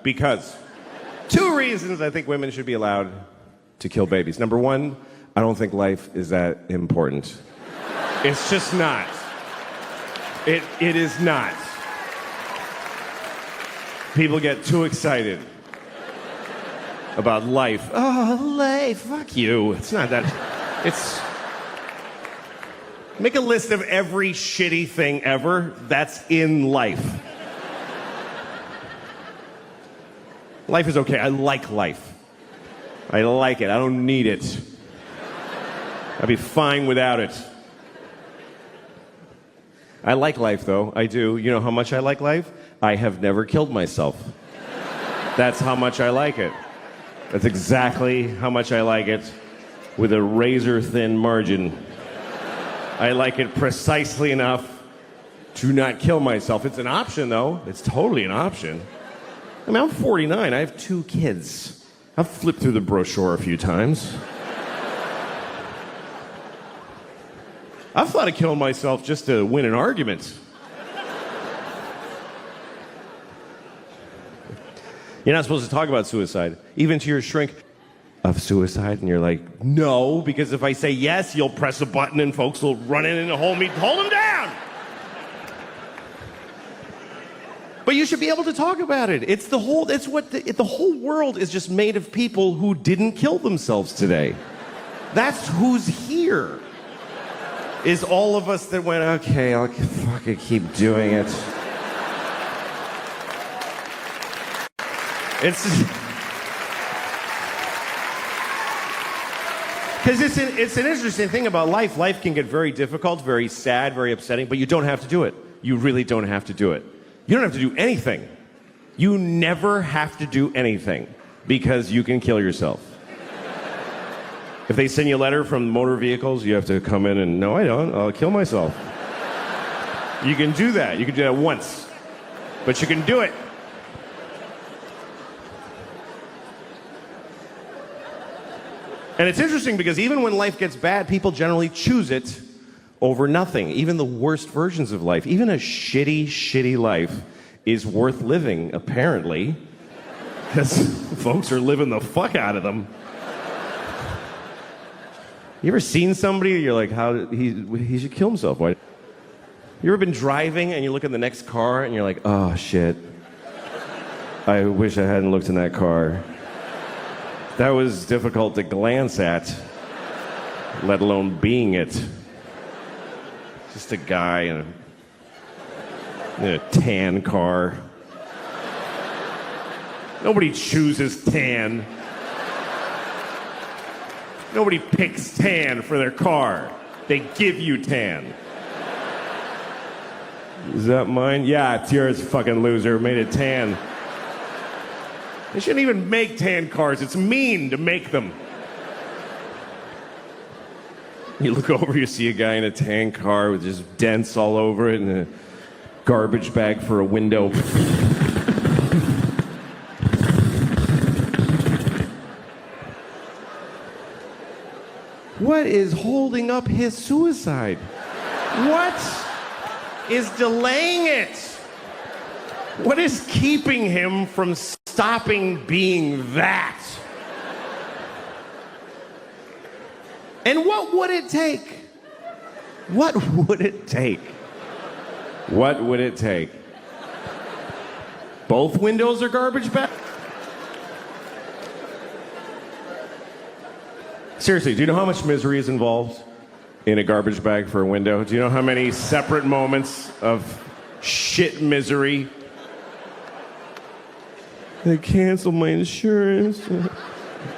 because 2 reasons I think women should be allowed to kill babies. Number 1, I don't think life is that important. It's just not. It is not. People get too excited about life. Oh, life, fuck you. It's not that. It's. Make a list of every shitty thing ever that's in life. Life is okay. I like life. I like it. I don't need it. I'd be fine without it. I like life, though. I do. You know how much I like life? I have never killed myself. That's how much I like it. That's exactly how much I like it, with a razor-thin margin. I like it precisely enough to not kill myself. It's an option, though. It's totally an option. I mean, I'm 49. I have 2 kids. I've flipped through the brochure a few times. I've thought of killing myself just to win an argument. You're not supposed to talk about suicide, even to your shrink. Of suicide, and you're like, no, because if I say yes, you'll press a button and folks will run in and hold him down. But you should be able to talk about it. It's the whole world is just made of people who didn't kill themselves today. That's who's here. Is all of us that went, okay, I'll fucking keep doing it. Because it's an interesting thing about life. Life can get very difficult, very sad, very upsetting, but you don't have to do it. You really don't have to do it. You don't have to do anything. You never have to do anything because you can kill yourself. If they send you a letter from motor vehicles, you have to come in and, no, I don't. I'll kill myself. You can do that. You can do that once. But you can do it. And it's interesting because even when life gets bad, people generally choose it over nothing. Even the worst versions of life, even a shitty, shitty life is worth living, apparently, because folks are living the fuck out of them. You ever seen somebody, you're like, he should kill himself. Why? You ever been driving and you look in the next car and you're like, oh, shit. I wish I hadn't looked in that car. That was difficult to glance at, let alone being it. Just a guy in a tan car. Nobody chooses tan. Nobody picks tan for their car. They give you tan. Is that mine? Yeah, it's yours, fucking loser. Made it tan. They shouldn't even make tan cars. It's mean to make them. You look over, you see a guy in a tan car with just dents all over it and a garbage bag for a window. What is holding up his suicide? What is delaying it? What is keeping him from stopping being that? And what would it take? What would it take? What would it take? Both windows are garbage bags? Seriously, do you know how much misery is involved in a garbage bag for a window? Do you know how many separate moments of shit misery? They canceled my insurance,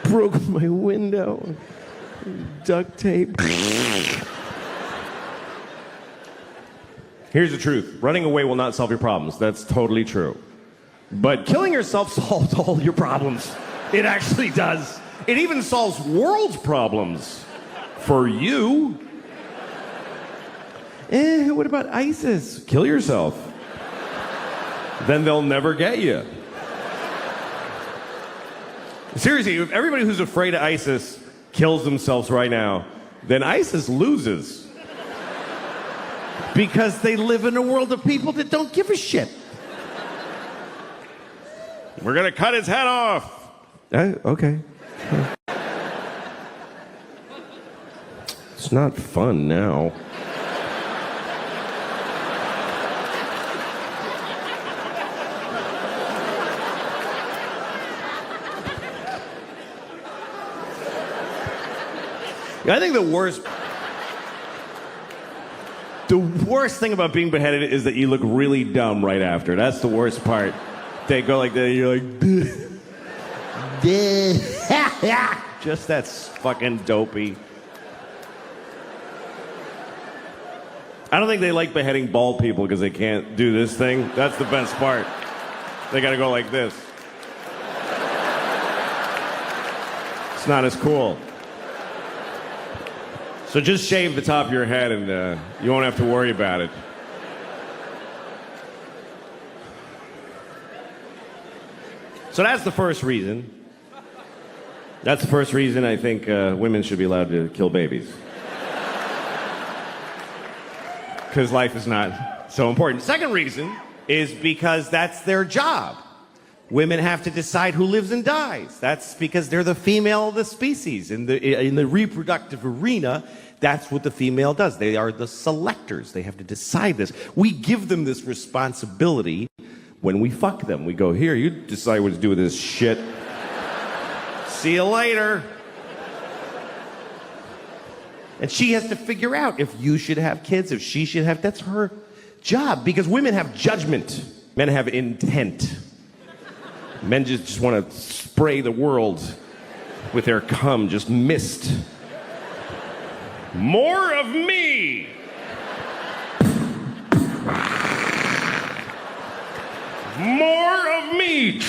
broke my window, duct tape. Here's the truth. Running away will not solve your problems. That's totally true. But killing yourself solves all your problems. It actually does. It even solves world problems. For you. What about ISIS? Kill yourself. Then they'll never get you. Seriously, if everybody who's afraid of ISIS kills themselves right now, then ISIS loses. Because they live in a world of people that don't give a shit. We're gonna cut his head off. Okay. It's not fun now. I think the worst thing about being beheaded is that you look really dumb right after. That's the worst part. They go like that, and you're like, just that's fucking dopey. I don't think they like beheading bald people because they can't do this thing. That's the best part. They gotta go like this. It's not as cool. So just shave the top of your head and you won't have to worry about it. So that's the first reason. That's the first reason I think women should be allowed to kill babies. Because life is not so important. Second reason is because that's their job. Women have to decide who lives and dies. That's because they're the female of the species. In the reproductive arena, that's what the female does. They are the selectors. They have to decide this. We give them this responsibility when we fuck them. We go, here, you decide what to do with this shit. See you later. And she has to figure out if you should have kids, if she should have. That's her job. Because women have judgment. Men have intent. Men just want to spray the world with their cum, just mist. More of me! More of me!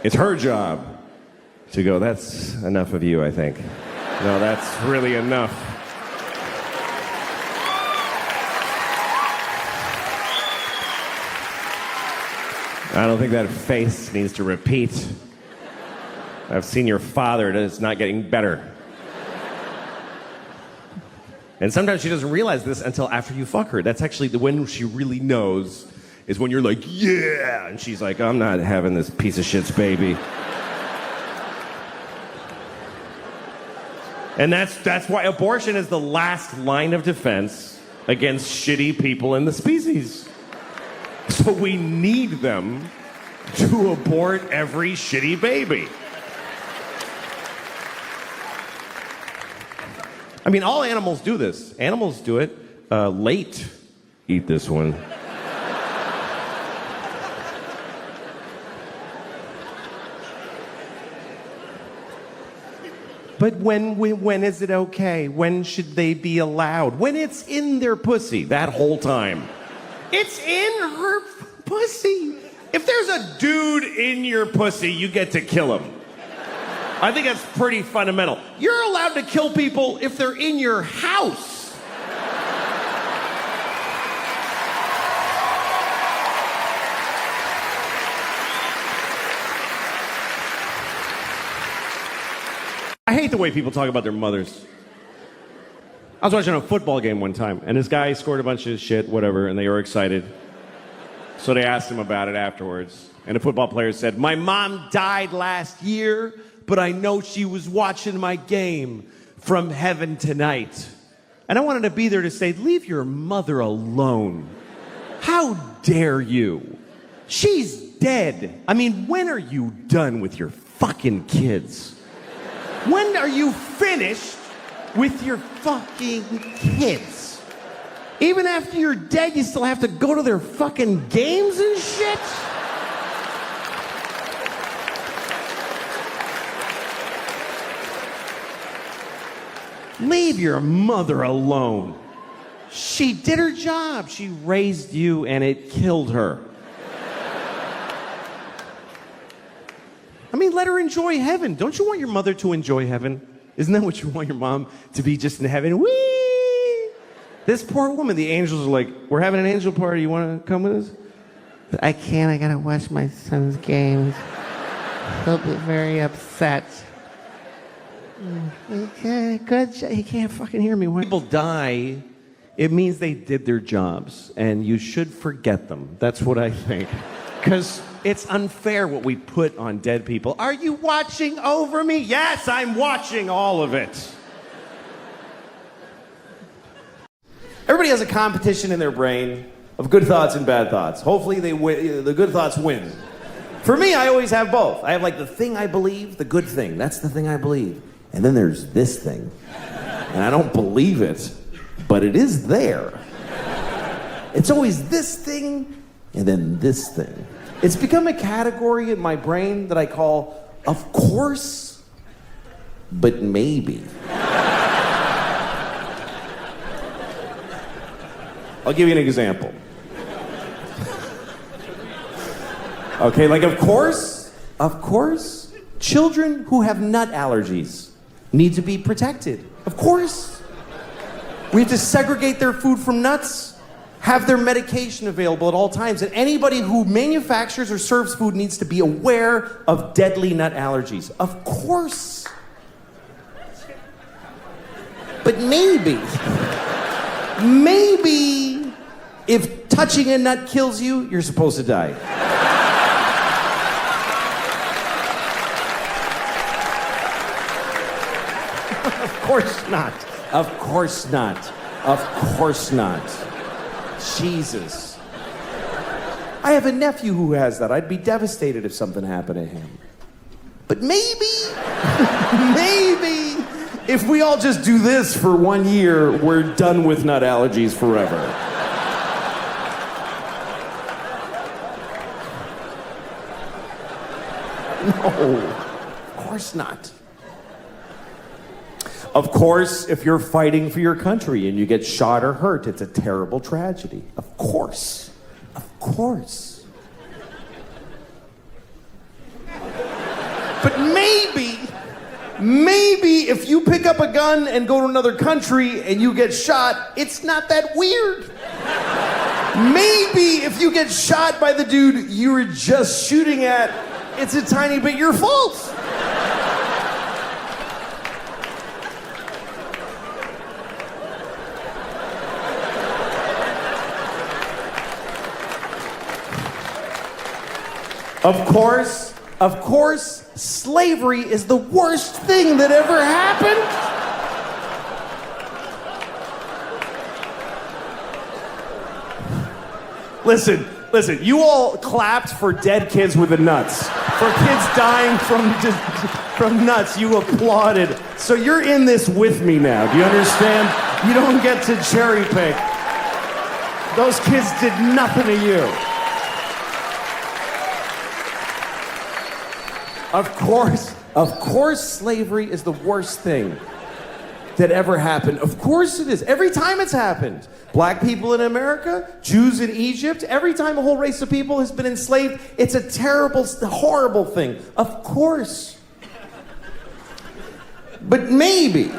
It's her job to go, that's enough of you, I think. No, that's really enough. I don't think that face needs to repeat. I've seen your father, and it's not getting better. And sometimes she doesn't realize this until after you fuck her. That's actually when she really knows, is when you're like, yeah! And she's like, I'm not having this piece of shit's baby. And that's why abortion is the last line of defense against shitty people in the species. So we need them to abort every shitty baby. I mean, all animals do this. Animals do it late. Eat this one. But when is it okay? When should they be allowed? When it's in their pussy, that whole time. It's in her pussy. If there's a dude in your pussy, you get to kill him. I think that's pretty fundamental. You're allowed to kill people if they're in your house. I hate the way people talk about their mothers. I was watching a football game one time, and this guy scored a bunch of shit, whatever, and they were excited. So they asked him about it afterwards. And the football player said, my mom died last year, but I know she was watching my game from heaven tonight. And I wanted to be there to say, leave your mother alone. How dare you? She's dead. I mean, when are you done with your fucking kids? When are you finished with your fucking kids? Even after you're dead, you still have to go to their fucking games and shit? Leave your mother alone. She did her job. She raised you and it killed her. I mean, let her enjoy heaven. Don't you want your mother to enjoy heaven? Isn't that what you want your mom to be, just in heaven? Whee! This poor woman, the angels are like, we're having an angel party. You want to come with us? I can't. I got to watch my son's games. He'll be very upset. Okay, good. He can't fucking hear me. When people die, it means they did their jobs, and you should forget them. That's what I think. Because it's unfair what we put on dead people. Are you watching over me? Yes, I'm watching all of it. Everybody has a competition in their brain of good thoughts and bad thoughts. Hopefully the good thoughts win. For me, I always have both. I have like the thing I believe, the good thing. That's the thing I believe. And then there's this thing. And I don't believe it, but it is there. It's always this thing and then this thing. It's become a category in my brain that I call, of course, but maybe. I'll give you an example. Okay, like of course, children who have nut allergies need to be protected. Of course. We have to segregate their food from nuts, have their medication available at all times, and anybody who manufactures or serves food needs to be aware of deadly nut allergies. Of course. But maybe if touching a nut kills you, you're supposed to die. Of course not. Of course not. Of course not. Jesus. I have a nephew who has that. I'd be devastated if something happened to him. But maybe, if we all just do this for 1 year, we're done with nut allergies forever. No, of course not. Of course, if you're fighting for your country and you get shot or hurt, it's a terrible tragedy. Of course. Of course. But maybe if you pick up a gun and go to another country and you get shot, it's not that weird. Maybe if you get shot by the dude you were just shooting at, it's a tiny bit your fault. Of course, slavery is the worst thing that ever happened. Listen, you all clapped for dead kids with the nuts. For kids dying from nuts, you applauded. So you're in this with me now, do you understand? You don't get to cherry pick. Those kids did nothing to you. Of course, slavery is the worst thing that ever happened. Of course it is. Every time it's happened. Black people in America, Jews in Egypt, every time a whole race of people has been enslaved, it's a terrible, horrible thing. Of course. But maybe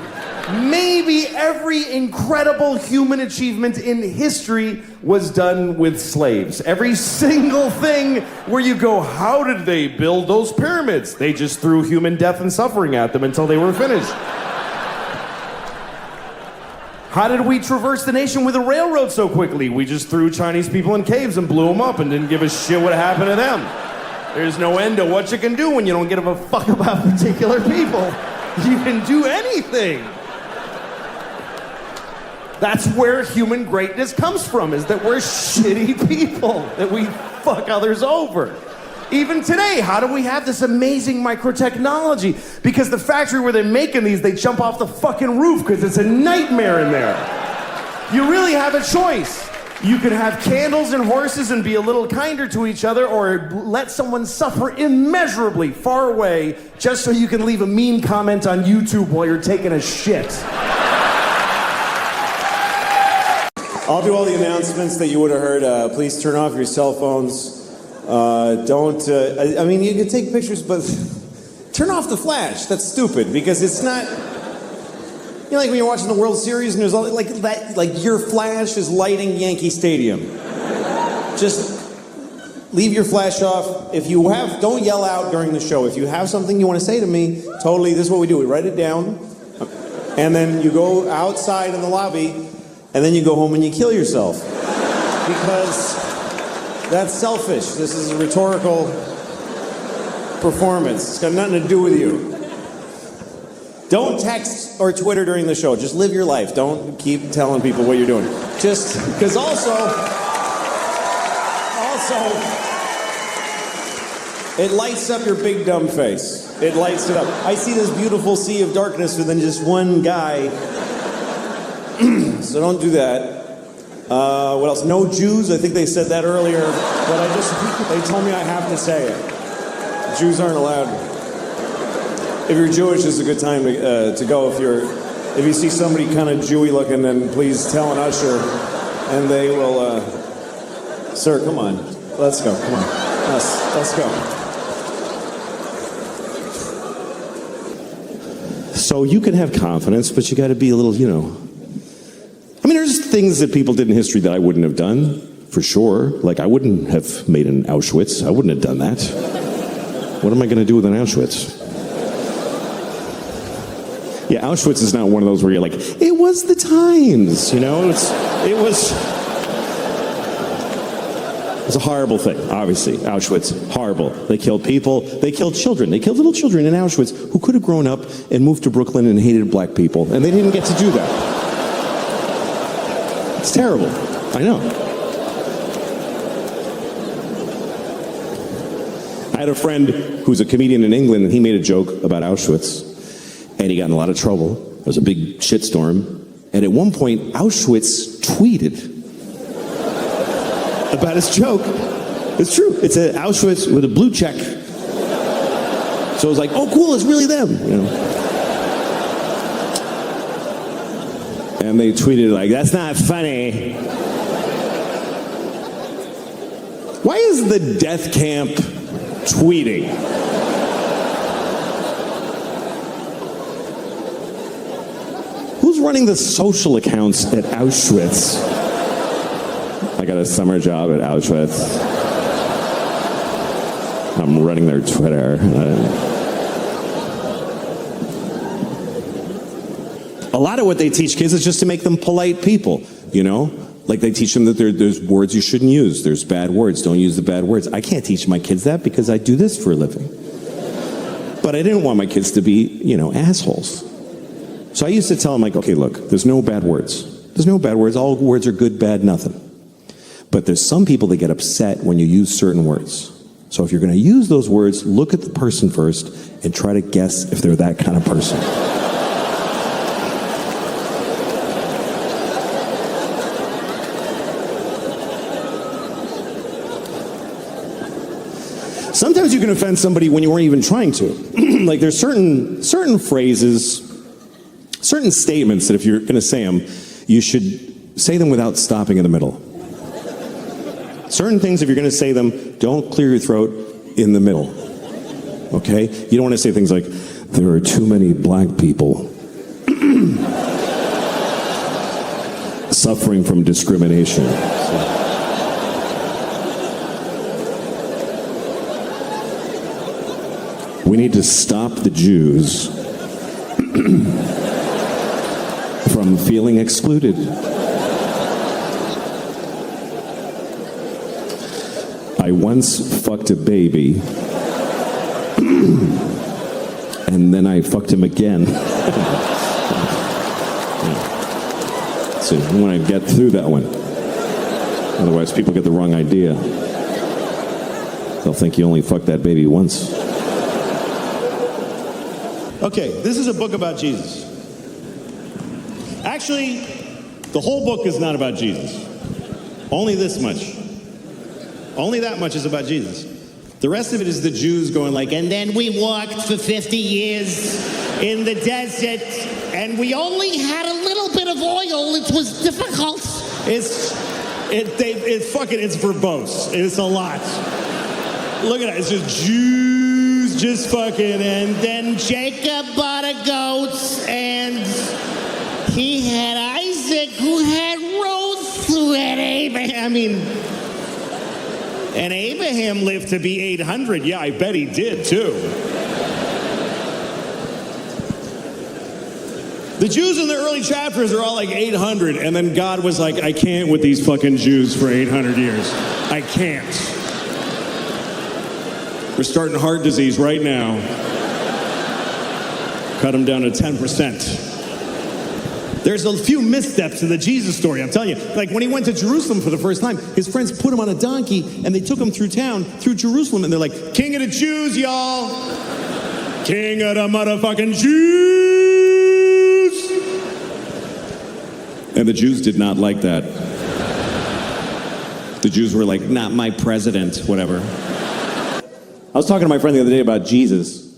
every incredible human achievement in history was done with slaves. Every single thing where you go, how did they build those pyramids? They just threw human death and suffering at them until they were finished. How did we traverse the nation with a railroad so quickly? We just threw Chinese people in caves and blew them up and didn't give a shit what happened to them. There's no end to what you can do when you don't give a fuck about particular people. You can do anything. That's where human greatness comes from, is that we're shitty people, that we fuck others over. Even today, how do we have this amazing microtechnology? Because the factory where they're making these, they jump off the fucking roof because it's a nightmare in there. You really have a choice. You can have candles and horses and be a little kinder to each other, or let someone suffer immeasurably far away just so you can leave a mean comment on YouTube while you're taking a shit. I'll do all the announcements that you would have heard. Please turn off your cell phones. I mean, you can take pictures, but turn off the flash. That's stupid, because it's not... You know, like when you're watching the World Series and there's all like that, like your flash is lighting Yankee Stadium. Just leave your flash off. If you have, don't yell out during the show. If you have something you want to say to me, totally, this is what we do. We write it down, and then you go outside in the lobby, and then you go home and you kill yourself. Because that's selfish. This is a rhetorical performance. It's got nothing to do with you. Don't text or Twitter during the show. Just live your life. Don't keep telling people what you're doing. Just because also, it lights up your big dumb face. It lights it up. I see this beautiful sea of darkness within just one guy. So don't do that. What else? No Jews. I think they said that earlier, but they told me I have to say it. Jews aren't allowed. If you're Jewish, it's a good time to go. If you see somebody kind of Jewy looking, then please tell an usher, and they will. Sir, come on, let's go. Come on, let's go. So you can have confidence, but you got to be a little, I mean, there's things that people did in history that I wouldn't have done, for sure. Like I wouldn't have made an Auschwitz. I wouldn't have done that. What am I going to do with an Auschwitz? Yeah, Auschwitz is not one of those where you're like, it was the times, It was a horrible thing, obviously. Auschwitz, horrible. They killed people. They killed children. They killed little children in Auschwitz who could have grown up and moved to Brooklyn and hated black people, and they didn't get to do that. It's terrible. I know. I had a friend who's a comedian in England, and he made a joke about Auschwitz. And he got in a lot of trouble. There was a big shitstorm. And at one point, Auschwitz tweeted about his joke. It's true. It's a Auschwitz with a blue check. So it was like, oh, cool, it's really them. And they tweeted like, that's not funny. Why is the death camp tweeting? Who's running the social accounts at Auschwitz? I got a summer job at Auschwitz. I'm running their Twitter. A lot of what they teach kids is just to make them polite people, Like they teach them that there's words you shouldn't use. There's bad words. Don't use the bad words. I can't teach my kids that because I do this for a living. But I didn't want my kids to be, assholes. So I used to tell them, like, okay, look, there's no bad words. There's no bad words. All words are good, bad, nothing. But there's some people that get upset when you use certain words. So if you're going to use those words, look at the person first and try to guess if they're that kind of person. Sometimes you can offend somebody when you weren't even trying to. Like there's certain phrases, certain statements that if you're going to say them, you should say them without stopping in the middle. Certain things, if you're going to say them, don't clear your throat in the middle. Okay? You don't want to say things like, there are too many black people suffering from discrimination. We need to stop the Jews from feeling excluded. I once fucked a baby, and then I fucked him again. So you want to get through that one. Otherwise, people get the wrong idea. They'll think you only fucked that baby once. Okay, this is a book about Jesus. Actually, the whole book is not about Jesus. Only this much. Only that much is about Jesus. The rest of it is the Jews going like, and then we walked for 50 years in the desert, and we only had a little bit of oil. It was difficult. It's verbose. It's a lot. Look at it. It's just Jews just fucking, and then Jacob bought a goat, and he had Isaac, who had Ruth, who had Abraham. I mean, And Abraham lived to be 800. Yeah, I bet he did, too. The Jews in the early chapters are all like 800, and then God was like, I can't with these fucking Jews for 800 years. I can't. We're starting heart disease right now. Cut them down to 10%. There's a few missteps in the Jesus story, I'm telling you. Like when he went to Jerusalem for the first time, his friends put him on a donkey and they took him through town, through Jerusalem, and they're like, King of the Jews, y'all. King of the motherfucking Jews. And the Jews did not like that. The Jews were like, not my president, whatever. I was talking to my friend the other day about Jesus,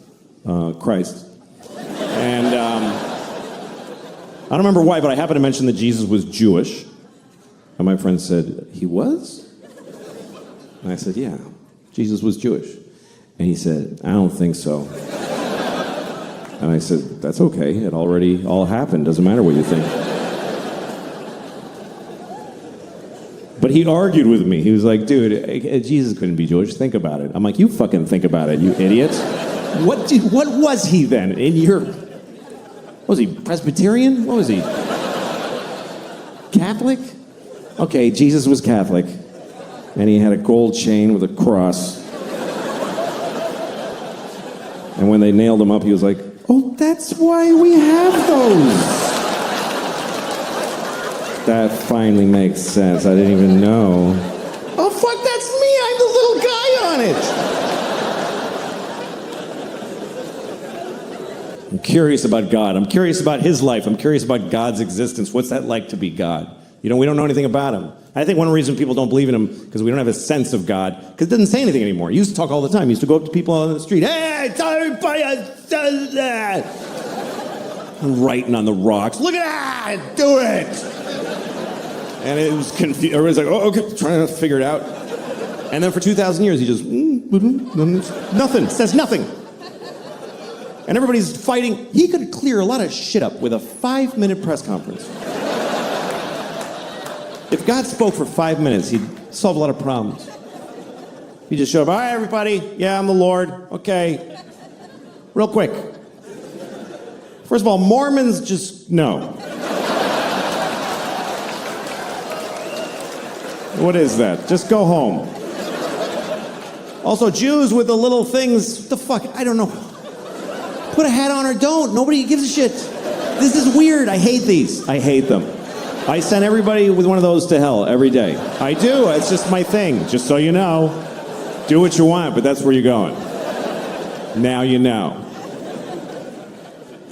Christ. And I don't remember why, but I happened to mention that Jesus was Jewish. And my friend said, he was? And I said, yeah, Jesus was Jewish. And he said, I don't think so. And I said, that's okay. It already all happened. Doesn't matter what you think. But he argued with me. He was like, dude, Jesus couldn't be Jewish. Think about it. I'm like, you fucking think about it, you idiot. What was he then? Was he Presbyterian? What was he? Catholic? Okay, Jesus was Catholic. And he had a gold chain with a cross. And when they nailed him up, he was like, oh, that's why we have those. That finally makes sense. I didn't even know. Oh, fuck, that's me. I'm the little guy on it. I'm curious about God. I'm curious about his life. I'm curious about God's existence. What's that like to be God? You know, we don't know anything about him. I think one reason people don't believe in him because we don't have a sense of God, because it doesn't say anything anymore. He used to talk all the time. He used to go up to people on the street. Hey, tell everybody does that. I'm writing on the rocks. Look at that. Do it. And it was confused. Everybody's like, oh, okay, trying to figure it out. And then for 2,000 years, he just, nothing, says nothing. And everybody's fighting. He could clear a lot of shit up with a 5-minute press conference. If God spoke for 5 minutes, he'd solve a lot of problems. He just showed up, all right, everybody, yeah, I'm the Lord, okay. Real quick. First of all, Mormons just, no. What is that? Just go home. Also, Jews with the little things, what the fuck, I don't know. Put a hat on or don't, nobody gives a shit. This is weird, I hate these. I hate them. I send everybody with one of those to hell every day. I do, it's just my thing, just so you know. Do what you want, but that's where you're going. Now you know.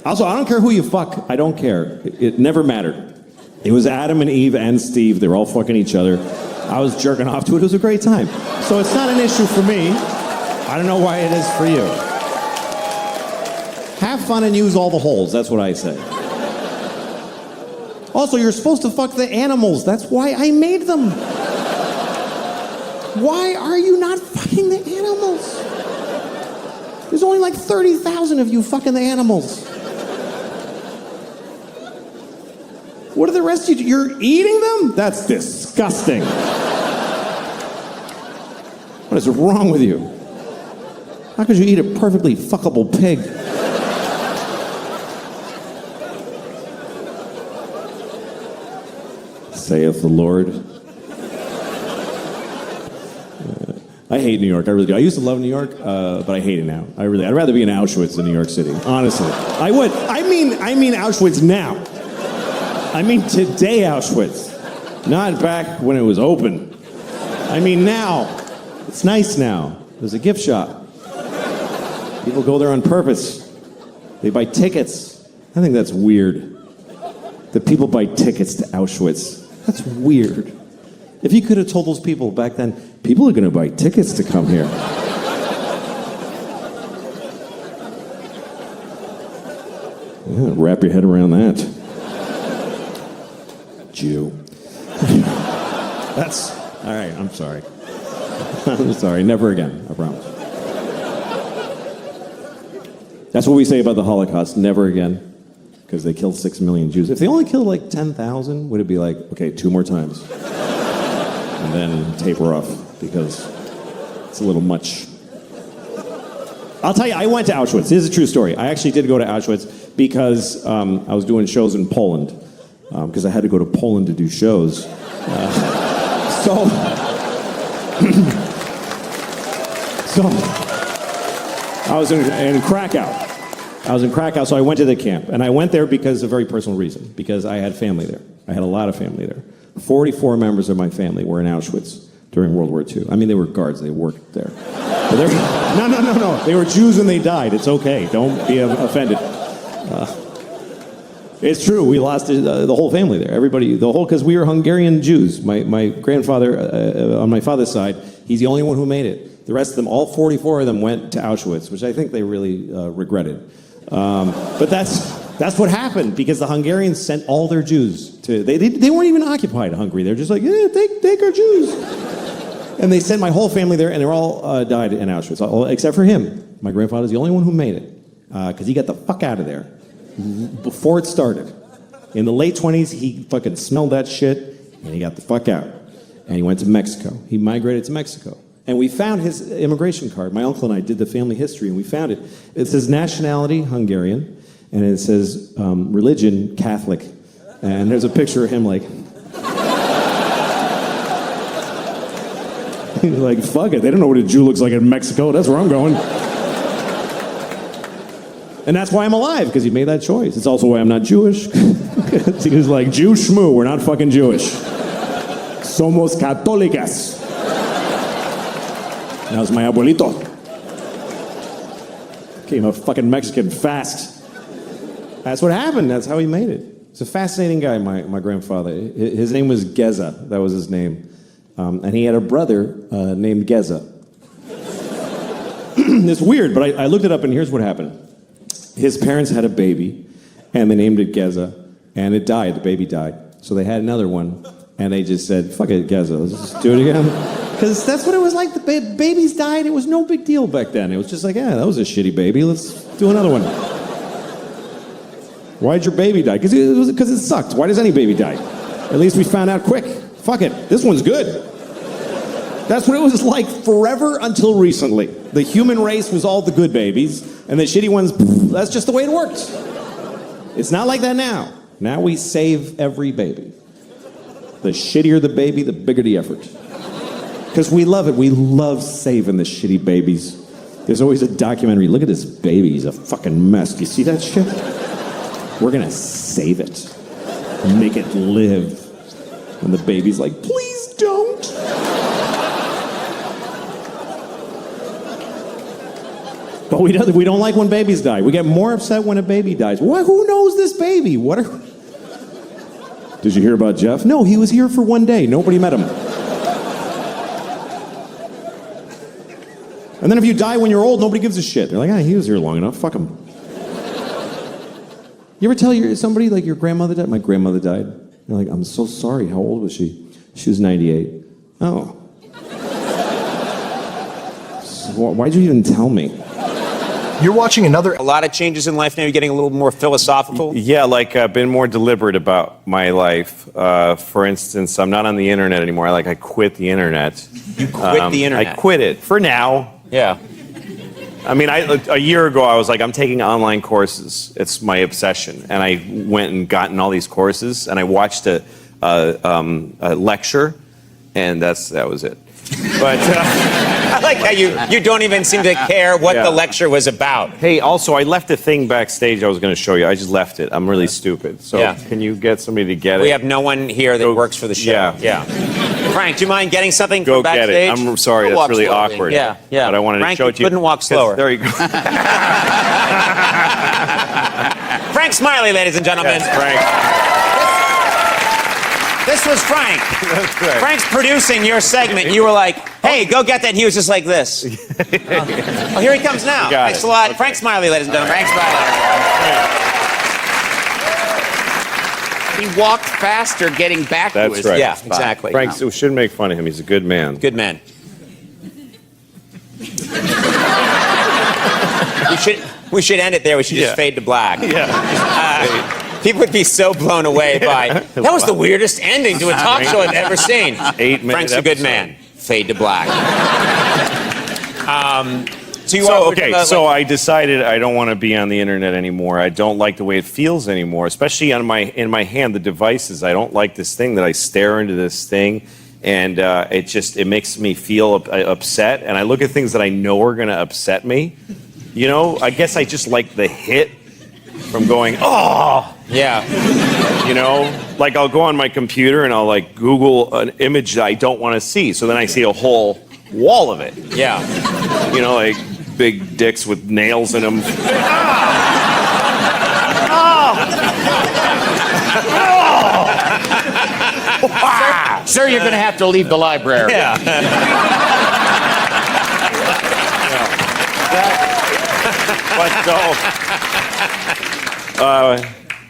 Also, I don't care who you fuck, I don't care. It never mattered. It was Adam and Eve and Steve, they were all fucking each other. I was jerking off to it was a great time. So it's not an issue for me. I don't know why it is for you. Have fun and use all the holes, that's what I say. Also, you're supposed to fuck the animals. That's why I made them. Why are you not fucking the animals? There's only like 30,000 of you fucking the animals. What are the rest of you? You're eating them? That's disgusting. What is wrong with you? How could you eat a perfectly fuckable pig? Saith the Lord. I hate New York. I really do. I used to love New York, but I hate it now. I'd rather be in Auschwitz than New York City. Honestly, I would. I mean Auschwitz now. I mean today Auschwitz, not back when it was open. I mean now. It's nice now. There's a gift shop. People go there on purpose. They buy tickets. I think that's weird. That people buy tickets to Auschwitz. That's weird. If you could have told those people back then, people are going to buy tickets to come here. Yeah, wrap your head around that. Jew. That's, all right, I'm sorry. I'm sorry, never again, I promise. That's what we say about the Holocaust, never again. Because they killed 6 million Jews. If they only killed like 10,000, would it be like, okay, 2 more times? And then taper off, because It's a little much. I'll tell you, I went to Auschwitz. This is a true story. I actually did go to Auschwitz because I was doing shows in Poland. Because I had to go to Poland to do shows. So I was in Krakow. So I went to the camp. And I went there because of a very personal reason. Because I had family there. I had a lot of family there. 44 members of my family were in Auschwitz during World War II. I mean, they were guards. They worked there. But no. They were Jews and they died. It's okay. Don't be offended. It's true. We lost the whole family there. Everybody, because we were Hungarian Jews. My grandfather, on my father's side, he's the only one who made it. The rest of them, all 44 of them, went to Auschwitz, which I think they really regretted. But that's what happened, because the Hungarians sent all their Jews to. They weren't even occupied Hungary. They're just like, yeah, take our Jews. And they sent my whole family there, and they all died in Auschwitz, except for him. My grandfather's the only one who made it, because he got the fuck out of there before it started. In the late 20s, he fucking smelled that shit, and he got the fuck out. And he went to Mexico. He migrated to Mexico. And we found his immigration card. My uncle and I did the family history, and we found it. It says nationality, Hungarian, and it says religion, Catholic. And there's a picture of him like... like, fuck it. They don't know what a Jew looks like in Mexico. That's where I'm going. And that's why I'm alive, because he made that choice. It's also why I'm not Jewish. He was like, Jew schmoo, we're not fucking Jewish. Somos católicas. That was my abuelito. Became a fucking Mexican fast. That's what happened. That's how he made it. He's a fascinating guy, my grandfather. His name was Geza. That was his name. And he had a brother named Geza. It's weird, but I looked it up, and here's what happened. His parents had a baby, and they named it Geza, and it died. The baby died. So they had another one, and they just said, fuck it, Geza, let's just do it again. Because that's what it was like. The babies died. It was no big deal back then. It was just like, yeah, that was a shitty baby. Let's do another one. Why'd your baby die? Because it sucked. Why does any baby die? At least we found out quick. Fuck it, this one's good. That's what it was like forever until recently. The human race was all the good babies, and the shitty ones, that's just the way it works. It's not like that now. Now we save every baby. The shittier the baby, the bigger the effort. Because we love it. We love saving the shitty babies. There's always a documentary. Look at this baby. He's a fucking mess. Do you see that shit? We're going to save it. Make it live. And the baby's like, please don't. But we don't like when babies die. We get more upset when a baby dies. What? Who knows this baby? Did you hear about Jeff? No, he was here for one day. Nobody met him. And then if you die when you're old, nobody gives a shit. They're like, he was here long enough. Fuck him. You ever tell somebody, like, your grandmother died? My grandmother died. You're like, I'm so sorry. How old was she? She was 98. Oh. So why'd you even tell me? You're watching another... A lot of changes in life now. You're getting a little more philosophical. Yeah, like I've been more deliberate about my life. For instance, I'm not on the internet anymore. I quit the internet. You quit the internet? I quit it for now. Yeah. I mean, a year ago, I was like, I'm taking online courses. It's my obsession. And I went and gotten all these courses, and I watched a lecture, and that was it. But I like how you don't even seem to care what the lecture was about. Hey, also, I left a thing backstage I was going to show you. I just left it. I'm really stupid. So can you get somebody to get it? We have no one here that works for the show. Yeah. Frank, do you mind getting something Go from backstage? get it. I'm sorry, that's really slowly. awkward. Yeah. But I wanted Frank, to show it to you. couldn't walk slower. There you go. Frank Smiley, ladies and gentlemen. Yes, Frank. This was Frank. That's right. Frank's producing your segment. You were like, hey, go get that. And he was just like this. Oh, here he comes now. Thanks a lot. Okay. Frank Smiley, ladies and gentlemen. Frank Smiley. He walked faster getting back to his right. Yeah, exactly. Frank, we shouldn't make fun of him. He's a good man. Good man. We should end it there. We should just fade to black. Yeah. People would be so blown away by, that was the weirdest ending to a talk show I've ever seen. 8 minutes. Frank's a good man. Fade to black. So I decided I don't want to be on the internet anymore. I don't like the way it feels anymore, especially in my hand, the devices. I don't like this thing that I stare into this thing, and it makes me feel upset. And I look at things that I know are going to upset me. You know, I guess I just like the hit from going, oh. Yeah. You know, like I'll go on my computer and I'll like Google an image that I don't want to see. So then I see a whole wall of it. Yeah. You know, like big dicks with nails in them. Sir, you're going to have to leave the library. Yeah.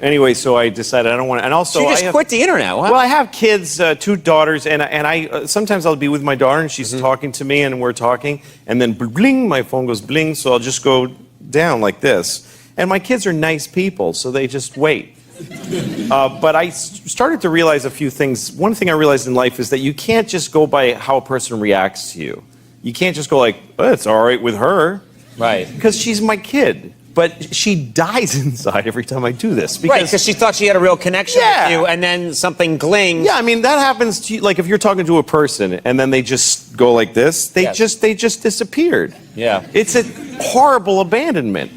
Anyway, so I decided I don't want to, and also you just quit the internet. What? Well, I have kids, 2 daughters, and I sometimes I'll be with my daughter and she's talking to me and we're talking, and then bling, my phone goes bling, so I'll just go down like this. And my kids are nice people, so they just wait. But I started to realize a few things. One thing I realized in life is that you can't just go by how a person reacts to you. You can't just go like, oh, it's all right with her. Right. Because she's my kid. But she dies inside every time I do this. Because she thought she had a real connection with you, and then something glings. Yeah, I mean, that happens to you. Like, if you're talking to a person, and then they just go like this, they just disappeared. Yeah. It's a horrible abandonment.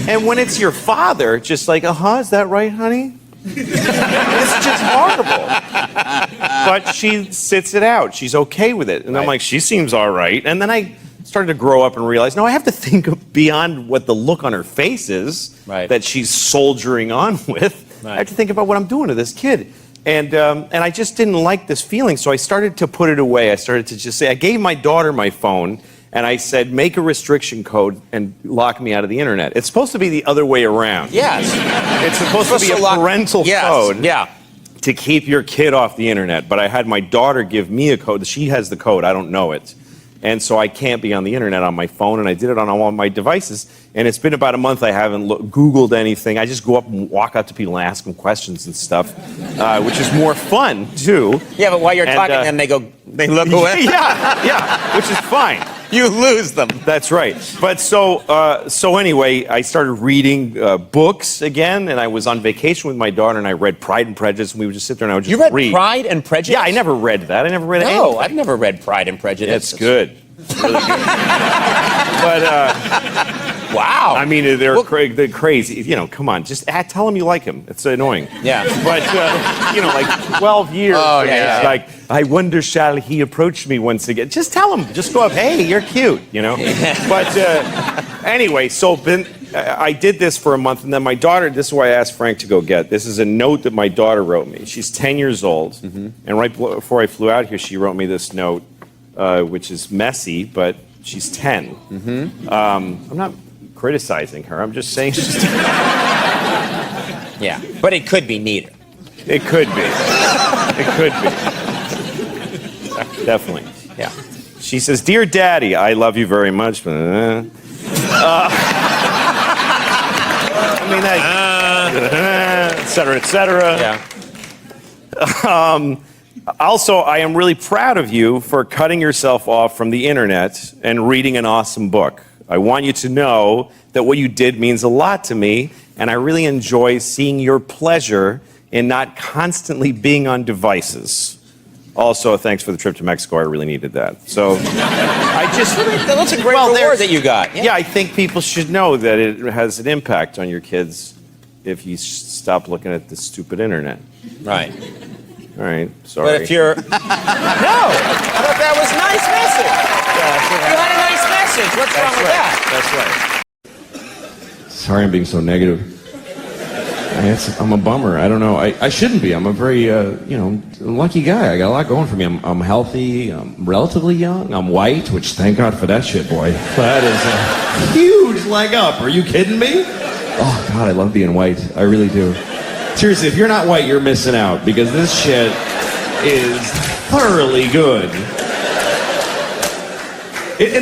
And when it's your father, just like, is that right, honey? It's just horrible. But she sits it out. She's okay with it. And I'm like, she seems all right. And then I started to grow up and realize, no, I have to think beyond what the look on her face is that she's soldiering on with. I have to think about what I'm doing to this kid. And I just didn't like this feeling, so I started to put it away. I started to just say, I gave my daughter my phone, and I said, make a restriction code and lock me out of the internet. It's supposed to be the other way around. Yes. It's supposed to be a parental code. Yeah. To keep your kid off the internet. But I had my daughter give me a code. She has the code. I don't know it. And so I can't be on the internet on my phone, and I did it on all my devices. And it's been about a month I haven't Googled anything. I just go up and walk out to people and ask them questions and stuff, which is more fun, too. Yeah, but while you're talking to them, they look away. Yeah, which is fine. You lose them. That's right. But so anyway, I started reading books again, and I was on vacation with my daughter, and I read Pride and Prejudice, and we would just sit there and I would just read. You read Pride and Prejudice? Yeah, I never read that. I never read anything. No, I've never read Pride and Prejudice. It's good. It's really good. But, wow. I mean, they're crazy. You know, come on. Just tell them you like him. It's annoying. Yeah. But, you know, like 12 years. Oh, yeah. Like, I wonder, shall he approach me once again? Just tell him. Just go up, hey, you're cute, you know? But anyway, so I did this for a month, and then my daughter, this is why I asked Frank to go get. This is a note that my daughter wrote me. She's 10 years old, and right before I flew out here, she wrote me this note, which is messy, but she's 10. I'm not criticizing her. I'm just saying she's 10. Yeah, but it could be neater. It could be. It could be. Definitely. Yeah. She says, Dear Daddy, I love you very much. I mean, et cetera, et cetera. Yeah. Also, I am really proud of you for cutting yourself off from the internet and reading an awesome book. I want you to know that what you did means a lot to me, and I really enjoy seeing your pleasure in not constantly being on devices. Also, thanks for the trip to Mexico. I really needed that. So, That's a great reward that you got. Yeah, I think people should know that it has an impact on your kids if you stop looking at the stupid internet. Right. All right, sorry. But if you're... No! I thought that was a nice message. You had a nice message. What's wrong with that? That's right. Sorry I'm being so negative. I'm a bummer. I don't know. I shouldn't be. I'm a very, lucky guy. I got a lot going for me. I'm healthy. I'm relatively young. I'm white, which thank God for that shit, boy. That is a huge leg up. Are you kidding me? Oh, God, I love being white. I really do. Seriously, if you're not white, you're missing out, because this shit is thoroughly good.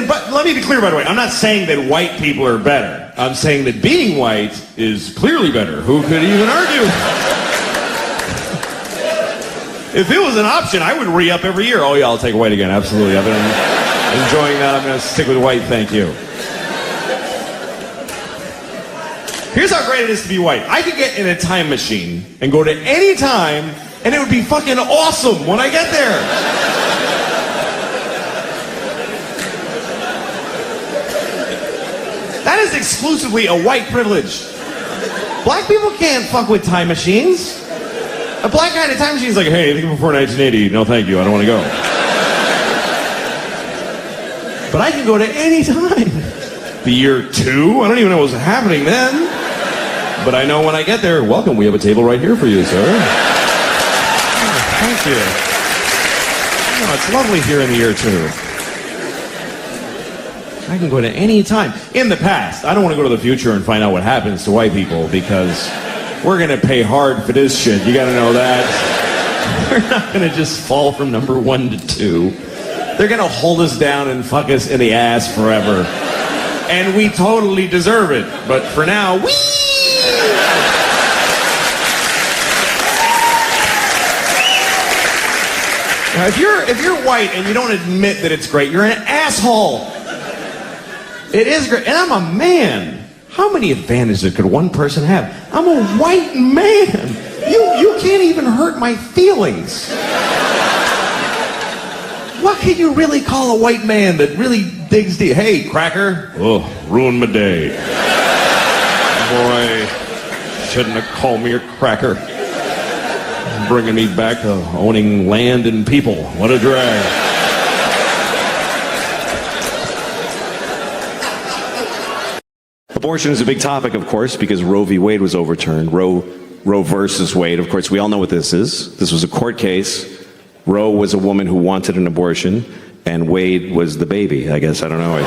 But let me be clear, by the way. I'm not saying that white people are better. I'm saying that being white is clearly better. Who could even argue? If it was an option, I would re-up every year. Oh, yeah, I'll take white again. Absolutely. I've been enjoying that. I'm going to stick with white, thank you. Here's how great it is to be white. I could get in a time machine and go to any time, and it would be fucking awesome when I get there. That is exclusively a white privilege. Black people can't fuck with time machines. A black guy in a time machine is like, hey, think before 1980. No, thank you. I don't want to go. But I can go to any time. The year 2? I don't even know what's happening then. But I know when I get there, welcome, we have a table right here for you, sir. Oh, thank you. Oh, it's lovely here in the year 2. I can go to any time. In the past, I don't want to go to the future and find out what happens to white people because we're going to pay hard for this shit. You got to know that. We're not going to just fall from number 1 to 2. They're going to hold us down and fuck us in the ass forever. And we totally deserve it. But for now, we. Now, if you're white and you don't admit that it's great, you're an asshole. It is great. And I'm a man. How many advantages could one person have? I'm a white man. You can't even hurt my feelings. What can you really call a white man that really digs deep? Hey, cracker. Oh, ruined my day. Boy, shouldn't have called me a cracker. Bringing me back to owning land and people. What a drag. Abortion is a big topic, of course, because Roe v. Wade was overturned. Roe versus Wade. Of course, we all know what this is. This was a court case. Roe was a woman who wanted an abortion, and Wade was the baby, I guess. I don't know. I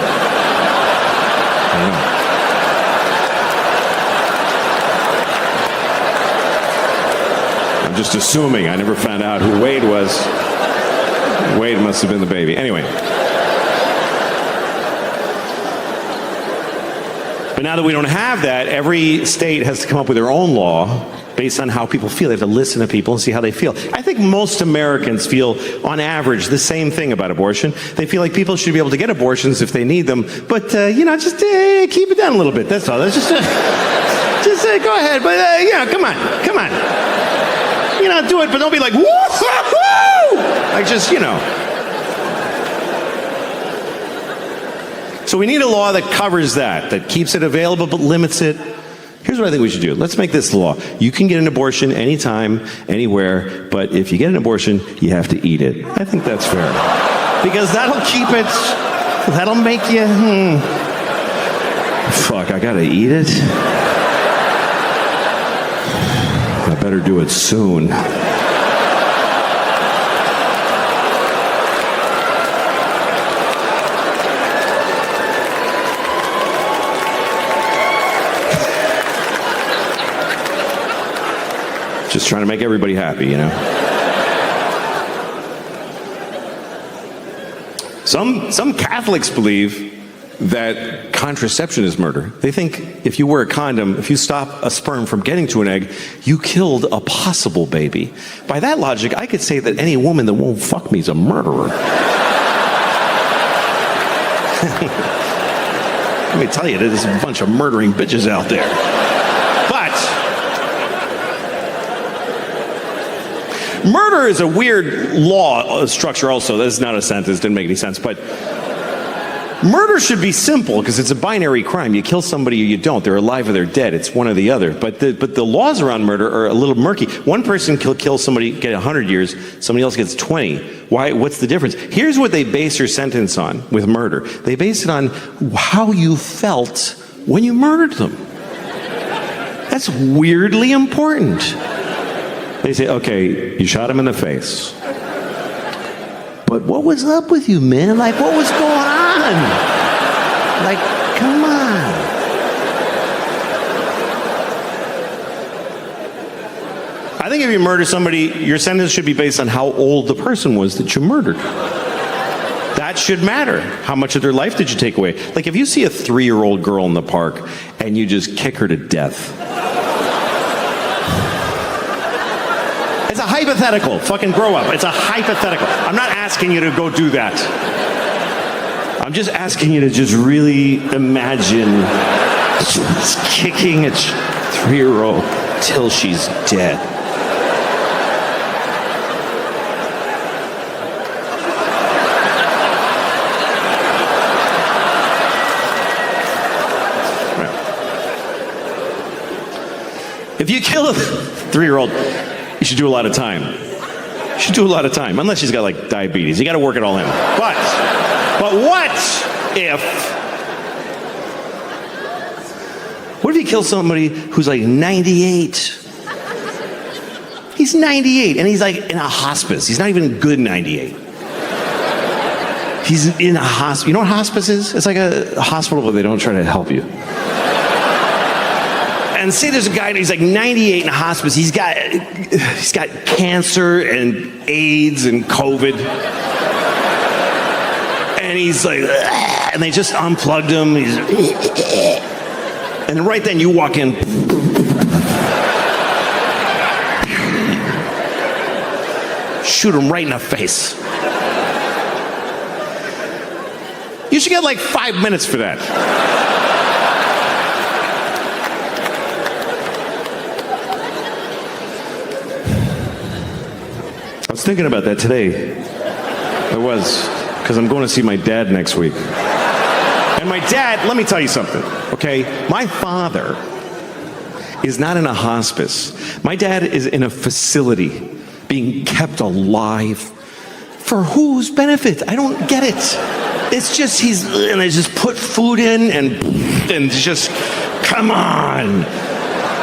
don't know. I'm just assuming. I never found out who Wade was. Wade must have been the baby. Anyway. But now that we don't have that, every state has to come up with their own law based on how people feel. They have to listen to people and see how they feel. I think most Americans feel, on average, the same thing about abortion. They feel like people should be able to get abortions if they need them, but, just keep it down a little bit. That's all. That's just go ahead, but, come on. Do it, but don't be like, woo-hoo-hoo! Like, So we need a law that covers that keeps it available but limits it. Here's what I think we should do. Let's make this law. You can get an abortion anytime, anywhere, but if you get an abortion, you have to eat it. I think that's fair. Because that'll make you, fuck, I gotta eat it? I better do it soon. Just trying to make everybody happy, Some Catholics believe that contraception is murder. They think if you wear a condom, if you stop a sperm from getting to an egg, you killed a possible baby. By that logic, I could say that any woman that won't fuck me is a murderer. Let me tell you, there's a bunch of murdering bitches out there. Murder is a weird law structure also. That's not a sentence, didn't make any sense. But murder should be simple because it's a binary crime. You kill somebody or you don't. They're alive or they're dead. It's one or the other. But the laws around murder are a little murky. One person can kill somebody, get 100 years. Somebody else gets 20. Why? What's the difference? Here's what they base your sentence on with murder. They base it on how you felt when you murdered them. That's weirdly important. They say, okay, you shot him in the face. But what was up with you, man? Like, what was going on? Like, come on. I think if you murder somebody, your sentence should be based on how old the person was that you murdered. That should matter. How much of their life did you take away? Like, if you see a 3-year-old girl in the park and you just kick her to death. It's a hypothetical. Fucking grow up. It's a hypothetical. I'm not asking you to go do that. I'm just asking you to just really imagine kicking a 3-year-old till she's dead. If you kill a 3-year-old, you should do a lot of time. You should do a lot of time, unless she's got like diabetes. You got to work it all in. But what if you kill somebody who's like 98? He's 98 and he's like in a hospice. He's not even good 98. He's in a hospice. You know what hospice is? It's like a hospital where they don't try to help you. And say there's a guy, he's like 98 in a hospice. He's got cancer and AIDS and COVID. And he's like, and they just unplugged him. And right then you walk in. Shoot him right in the face. You should get like 5 minutes for that. I was thinking about that today. I was, because I'm going to see my dad next week. And my dad, let me tell you something, okay? My father is not in a hospice. My dad is in a facility being kept alive. For whose benefit? I don't get it. It's just and they just put food in and just, come on,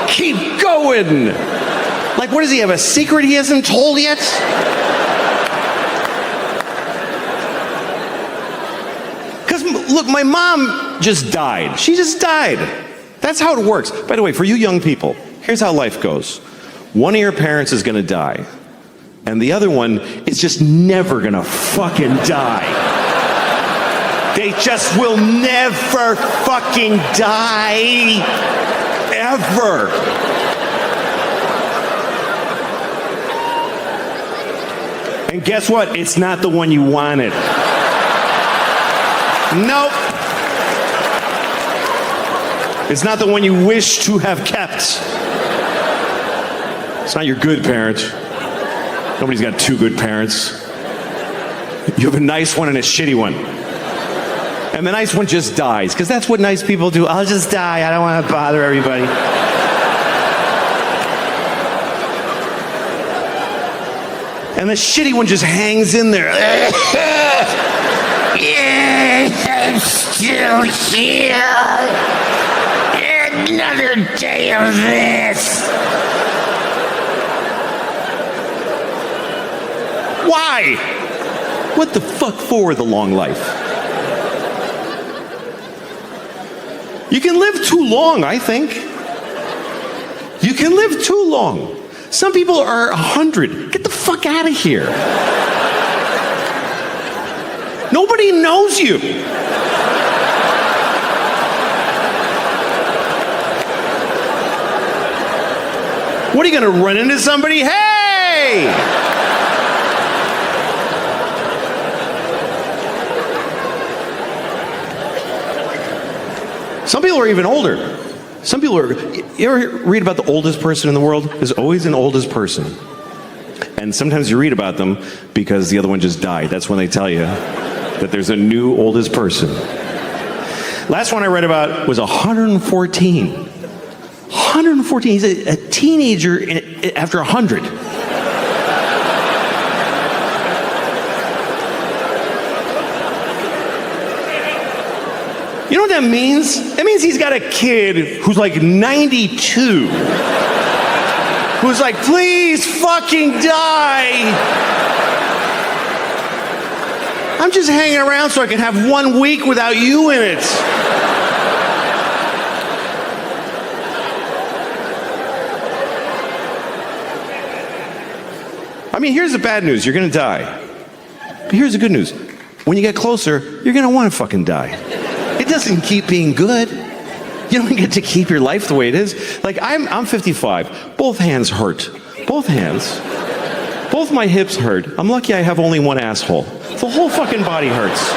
keep going. Like, what does he have, a secret he hasn't told yet? Because, look, my mom just died. She just died. That's how it works. By the way, for you young people, here's how life goes. One of your parents is going to die, and the other one is just never going to fucking die. They just will never fucking die. Ever. And guess what? It's not the one you wanted. Nope. It's not the one you wish to have kept. It's not your good parent. Nobody's got two good parents. You have a nice one and a shitty one. And the nice one just dies, because that's what nice people do. I'll just die. I don't want to bother everybody. And the shitty one just hangs in there. Yes, I'm still here. Another day of this. Why? What the fuck for the long life? You can live too long, I think. You can live too long. Some people are 100. Get the fuck out of here. Nobody knows you. What are you gonna run into somebody? Hey! Some people are even older. Some people are, you ever read about the oldest person in the world? There's always an oldest person. And sometimes you read about them because the other one just died. That's when they tell you that there's a new oldest person. Last one I read about was 114. 114, he's a teenager after 100. You know what that means? That means he's got a kid who's like 92. Who's like, please fucking die. I'm just hanging around so I can have 1 week without you in it. I mean, here's the bad news. You're gonna die. But here's the good news. When you get closer, you're gonna want to fucking die. It doesn't keep being good. You don't get to keep your life the way it is. Like, I'm 55. Both hands hurt. Both hands. Both my hips hurt. I'm lucky I have only one asshole. The whole fucking body hurts.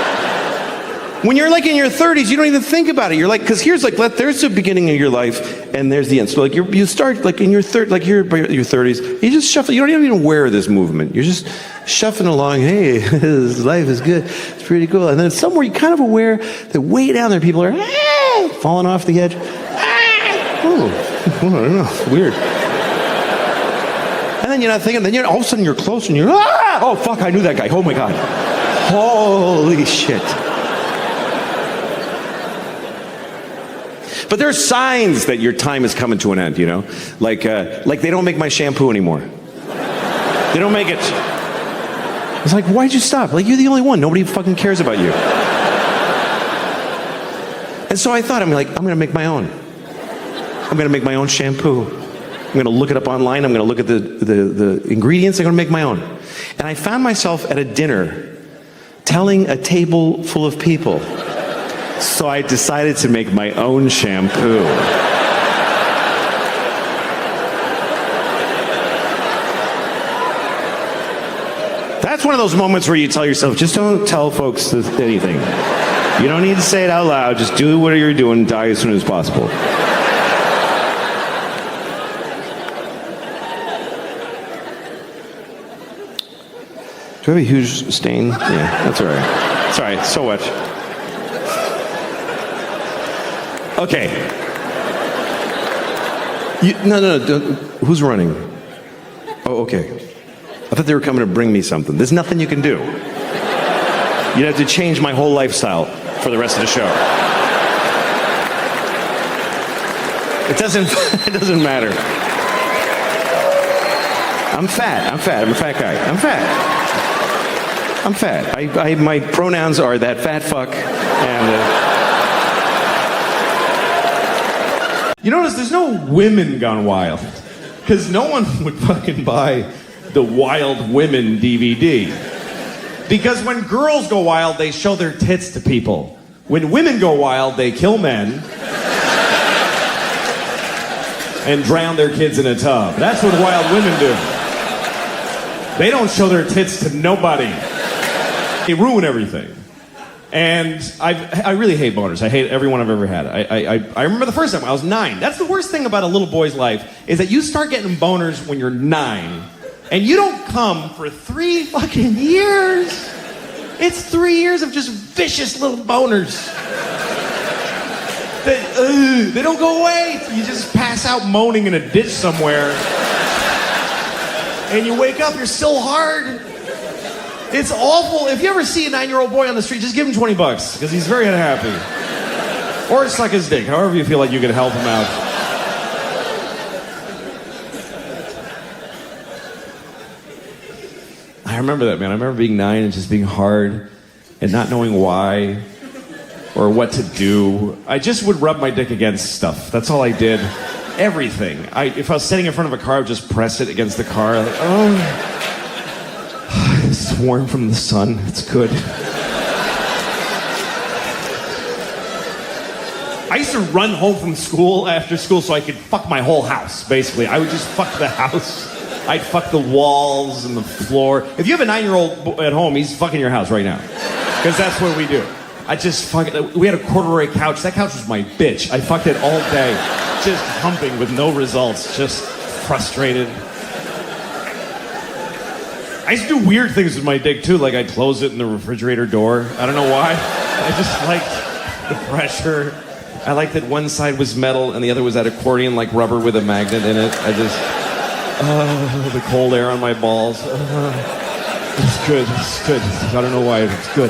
When you're like in your 30s, you don't even think about it. You're like, because here's like, there's the beginning of your life, and there's the end. So like, you start like in your like your 30s, you just shuffle. You don't even aware of this movement. You're just shuffling along. Hey, this life is good. It's pretty cool. And then somewhere you're kind of aware that way down there, people are falling off the edge. Oh, I don't know. It's weird. And then you're not thinking. Then all of a sudden you're close, and you're oh fuck, I knew that guy. Oh my god. Holy shit. But there are signs that your time is coming to an end, you know? Like they don't make my shampoo anymore. They don't make it. It's like, why'd you stop? Like, you're the only one. Nobody fucking cares about you. And so I thought, I'm gonna make my own. I'm gonna make my own shampoo. I'm gonna look it up online. I'm gonna look at the ingredients. I'm gonna make my own. And I found myself at a dinner telling a table full of people. So I decided to make my own shampoo. That's one of those moments where you tell yourself, just don't tell folks anything. You don't need to say it out loud. Just do what you're doing, die as soon as possible. Do I have a huge stain? Yeah, that's all right. It's all right, so what? Okay. No. Who's running? Oh, okay. I thought they were coming to bring me something. There's nothing you can do. You'd have to change my whole lifestyle for the rest of the show. It doesn't matter. I'm fat. I'm a fat guy. I'm fat. My pronouns are that fat fuck and... You notice there's no women gone wild. Because no one would fucking buy the Wild Women DVD. Because when girls go wild, they show their tits to people. When women go wild, they kill men and drown their kids in a tub. That's what wild women do. They don't show their tits to nobody. They ruin everything. And I really hate boners. I hate everyone I've ever had. I remember the first time I was 9. That's the worst thing about a little boy's life, is that you start getting boners when you're 9. And you don't come for 3 fucking years. It's 3 years of just vicious little boners. They don't go away. You just pass out moaning in a ditch somewhere. And you wake up, you're still hard. It's awful. If you ever see a 9-year-old boy on the street, just give him $20, because he's very unhappy. Or suck his dick, however you feel like you can help him out. I remember that, man. I remember being 9 and just being hard and not knowing why or what to do. I just would rub my dick against stuff. That's all I did. Everything. If I was sitting in front of a car, I would just press it against the car. Like, oh... It's warm from the sun. It's good. I used to run home from school after school so I could fuck my whole house, basically. I would just fuck the house. I'd fuck the walls and the floor. If you have a 9-year-old at home, he's fucking your house right now. Because that's what we do. We had a corduroy couch. That couch was my bitch. I fucked it all day. Just humping with no results. Just frustrated. I used to do weird things with my dick, too. Like, I'd close it in the refrigerator door. I don't know why. I just liked the pressure. I liked that one side was metal and the other was that accordion, like rubber with a magnet in it. The cold air on my balls. It's good. It's good. I don't know why. It's good.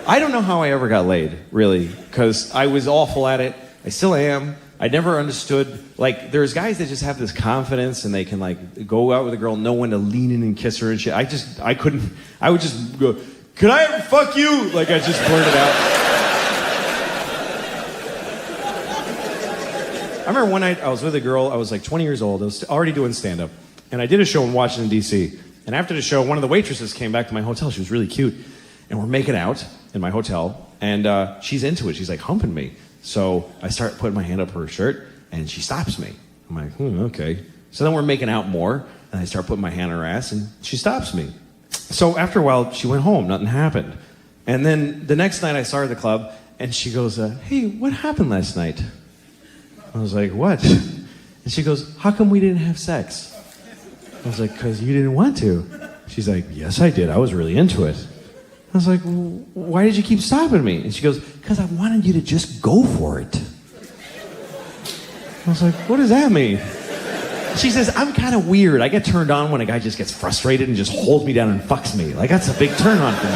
I don't know how I ever got laid, really, because I was awful at it. I still am. I never understood, like, there's guys that just have this confidence and they can, like, go out with a girl, know when to lean in and kiss her and shit. I couldn't, I would just go, "Could I ever fuck you?" Like, I just blurted out. I remember one night I was with a girl, I was like 20 years old, I was already doing stand-up, and I did a show in Washington, D.C., and after the show, one of the waitresses came back to my hotel. She was really cute, and we're making out in my hotel, and she's into it. She's, like, humping me. So I start putting my hand up her shirt, and she stops me. I'm like, okay. So then we're making out more, and I start putting my hand on her ass, and she stops me. So after a while, she went home. Nothing happened. And then the next night I saw her at the club, and she goes, hey, what happened last night? I was like, what? And she goes, how come we didn't have sex? I was like, because you didn't want to. She's like, yes, I did. I was really into it. I was like, why did you keep stopping me? And she goes, because I wanted you to just go for it. I was like, what does that mean? She says, I'm kind of weird. I get turned on when a guy just gets frustrated and just holds me down and fucks me. Like, that's a big turn on for me.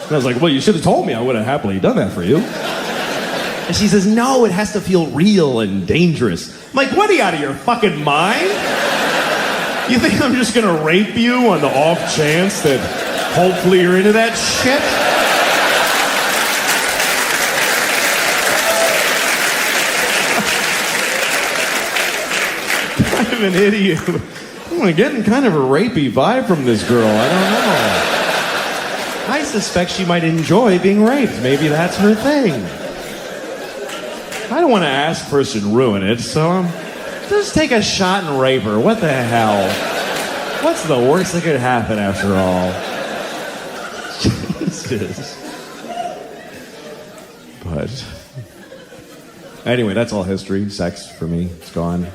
And I was like, well, you should have told me. I would have happily done that for you. And she says, no, it has to feel real and dangerous. I'm like, what, are you out of your fucking mind? You think I'm just gonna rape you on the off chance that hopefully you're into that shit? I'm an idiot. I'm getting kind of a rapey vibe from this girl. I don't know. I suspect she might enjoy being raped. Maybe that's her thing. I don't want to ask first and ruin it, so just take a shot and rape her. What the hell? What's the worst that could happen after all? Jesus. But anyway, that's all history. Sex for me, it's gone.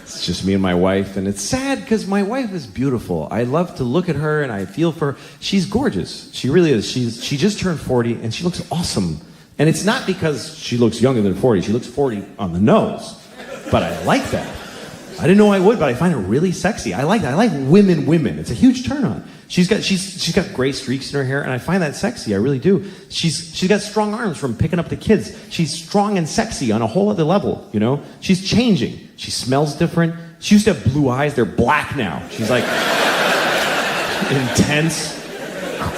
It's just me and my wife, and it's sad because my wife is beautiful. I love to look at her and I feel for her. She's gorgeous. She really is. She just turned 40 and she looks awesome. And it's not because she looks younger than 40. She looks 40 on the nose. But I like that. I didn't know I would, but I find it really sexy. I like that. I like women. It's a huge turn on. She's got gray streaks in her hair, and I find that sexy. I really do. She's got strong arms from picking up the kids. She's strong and sexy on a whole other level, you know? She's changing. She smells different. She used to have blue eyes. They're black now. She's like intense,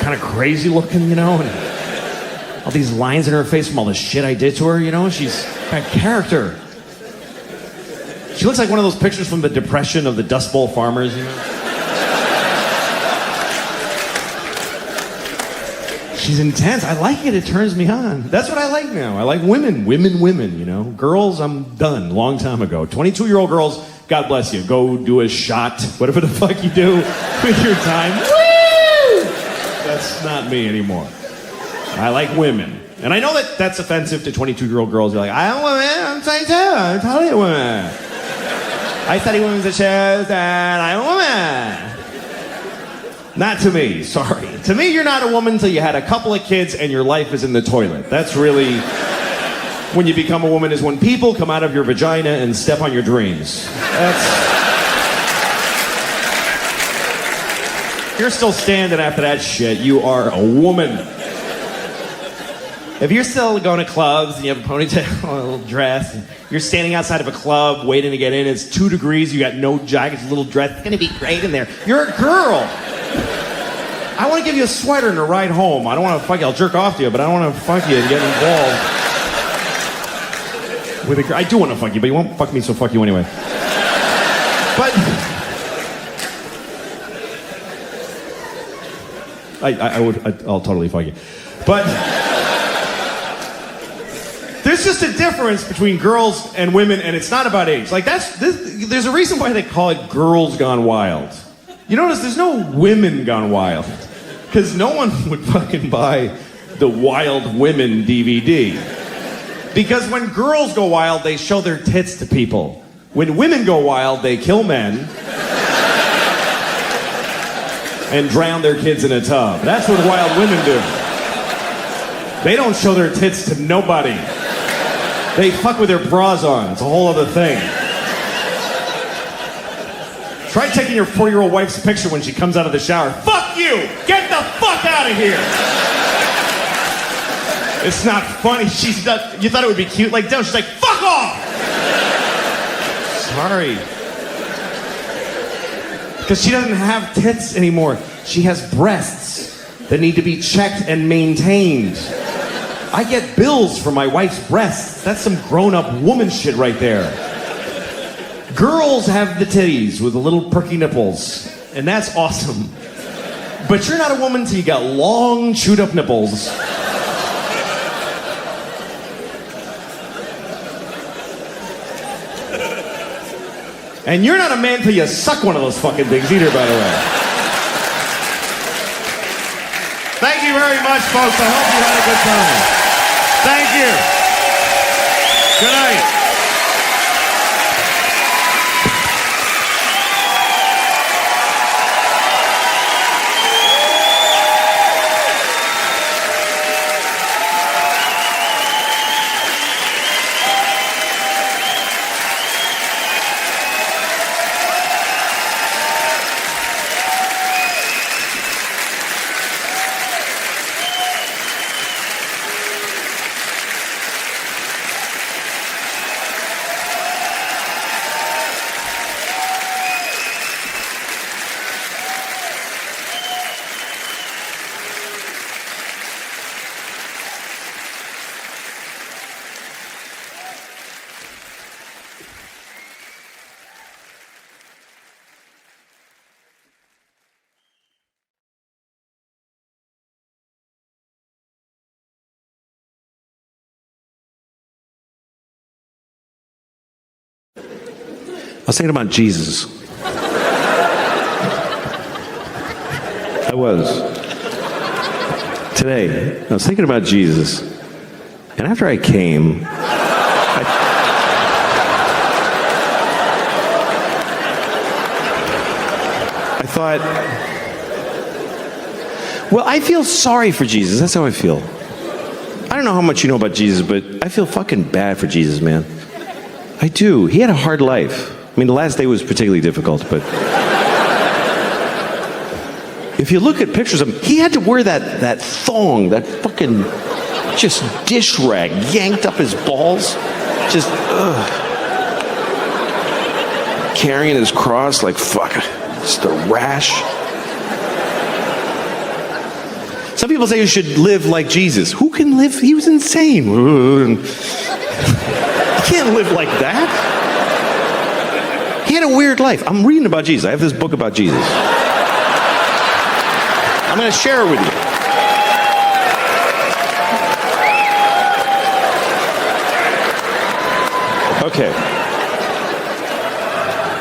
kind of crazy looking, you know? And all these lines in her face from all the shit I did to her, you know? She's got character. She looks like one of those pictures from the Depression of the Dust Bowl farmers, you know? She's intense. I like it. It turns me on. That's what I like now. I like women, you know? Girls, I'm done. Long time ago. 22-year-old girls, God bless you. Go do a shot. Whatever the fuck you do with your time. Woo! That's not me anymore. I like women. And I know that that's offensive to 22-year-old girls. You're like, I'm a woman. I'm 22. I'm totally a woman. I study women's issues and I'm a woman. Not to me, sorry. To me, you're not a woman until you had a couple of kids and your life is in the toilet. That's really when you become a woman, is when people come out of your vagina and step on your dreams. You're still standing after that shit. You are a woman. If you're still going to clubs and you have a ponytail, a little dress, and you're standing outside of a club waiting to get in, it's 2 degrees, you got no jacket, a little dress, it's gonna be great in there. You're a girl. I want to give you a sweater and a ride home. I don't want to fuck you. I'll jerk off to you, but I don't want to fuck you and get involved with a girl. I do want to fuck you, but you won't fuck me, so fuck you anyway. But I'll totally fuck you. But there's just a difference between girls and women, and it's not about age. Like there's a reason why they call it Girls Gone Wild. You notice there's no Women Gone Wild, because no one would fucking buy the Wild Women DVD. Because when girls go wild, they show their tits to people. When women go wild, they kill men and drown their kids in a tub. That's what wild women do. They don't show their tits to nobody. They fuck with their bras on. It's a whole other thing. Try taking your 40-year-old wife's picture when she comes out of the shower. Fuck you! Get the fuck out of here! It's not funny. She's not. You thought it would be cute? Like, no, she's like, fuck off! Sorry. Because she doesn't have tits anymore. She has breasts that need to be checked and maintained. I get bills for my wife's breasts. That's some grown-up woman shit right there. Girls have the titties with the little perky nipples, and that's awesome. But you're not a woman till you got long, chewed-up nipples. And you're not a man till you suck one of those fucking things either, by the way. very much, folks. I hope you had a good time. Thank you. Good night. I was thinking about Jesus. I was. Today, I was thinking about Jesus. And after I came, I thought, well, I feel sorry for Jesus. That's how I feel. I don't know how much you know about Jesus, but I feel fucking bad for Jesus, man. I do. He had a hard life. I mean, the last day was particularly difficult, but if you look at pictures of him, he had to wear that thong, that fucking just dish rag yanked up his balls. Just, carrying his cross like, fuck, just a rash. Some people say you should live like Jesus. Who can live? He was insane. You can't live like that. He had a weird life. I'm reading about Jesus. I have this book about Jesus. I'm going to share it with you. Okay.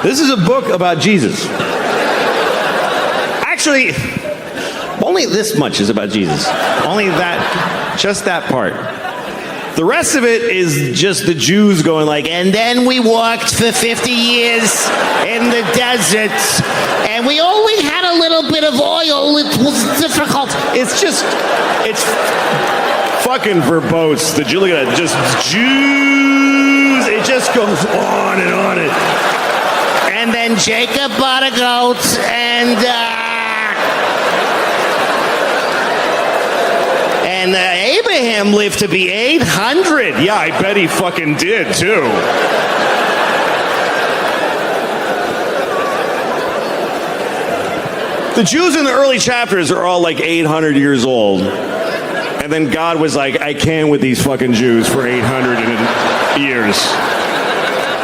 This is a book about Jesus. Actually, only this much is about Jesus. Only that, just that part. The rest of it is just the Jews going like, and then we walked for 50 years in the desert, and we only had a little bit of oil. It was difficult. It's fucking verbose. The Jew, look at that, just Jews. It just goes on and on. And then Jacob bought a goat, and Abraham lived to be 800. Yeah, I bet he fucking did, too. The Jews in the early chapters are all like 800 years old. And then God was like, I can't with these fucking Jews for 800 years.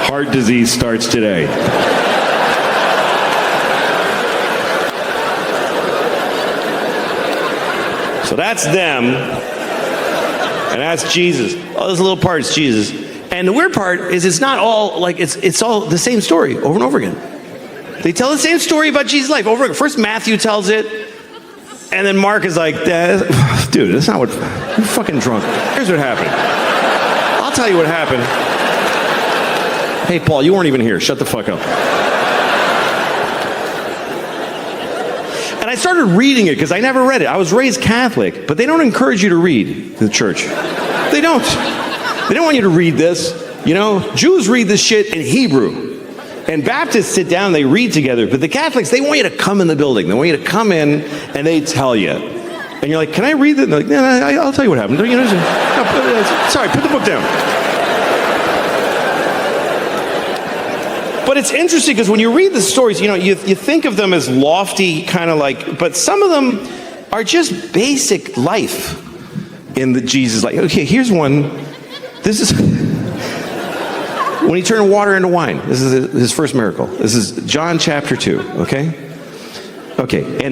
Heart disease starts today. So that's them, and that's Jesus. Oh, this little part is Jesus. And the weird part is it's not all, like, it's all the same story over and over again. They tell the same story about Jesus' life over again. First Matthew tells it, and then Mark is like, dude, that's not what, you're fucking drunk. Here's what happened. I'll tell you what happened. Hey, Paul, you weren't even here. Shut the fuck up. And I started reading it because I never read it. I was raised Catholic, but they don't encourage you to read in the church. They don't. They don't want you to read this. You know, Jews read this shit in Hebrew. And Baptists sit down, they read together. But the Catholics, they want you to come in the building. They want you to come in and they tell you. And you're like, can I read it? And they're like, no, I'll tell you what happened. You know, sorry, put the book down. But it's interesting because when you read the stories, you know, you think of them as lofty, kind of like, but some of them are just basic life in the Jesus life. Okay, here's one. This is when he turned water into wine. This is his first miracle. This is John chapter 2, okay? Okay,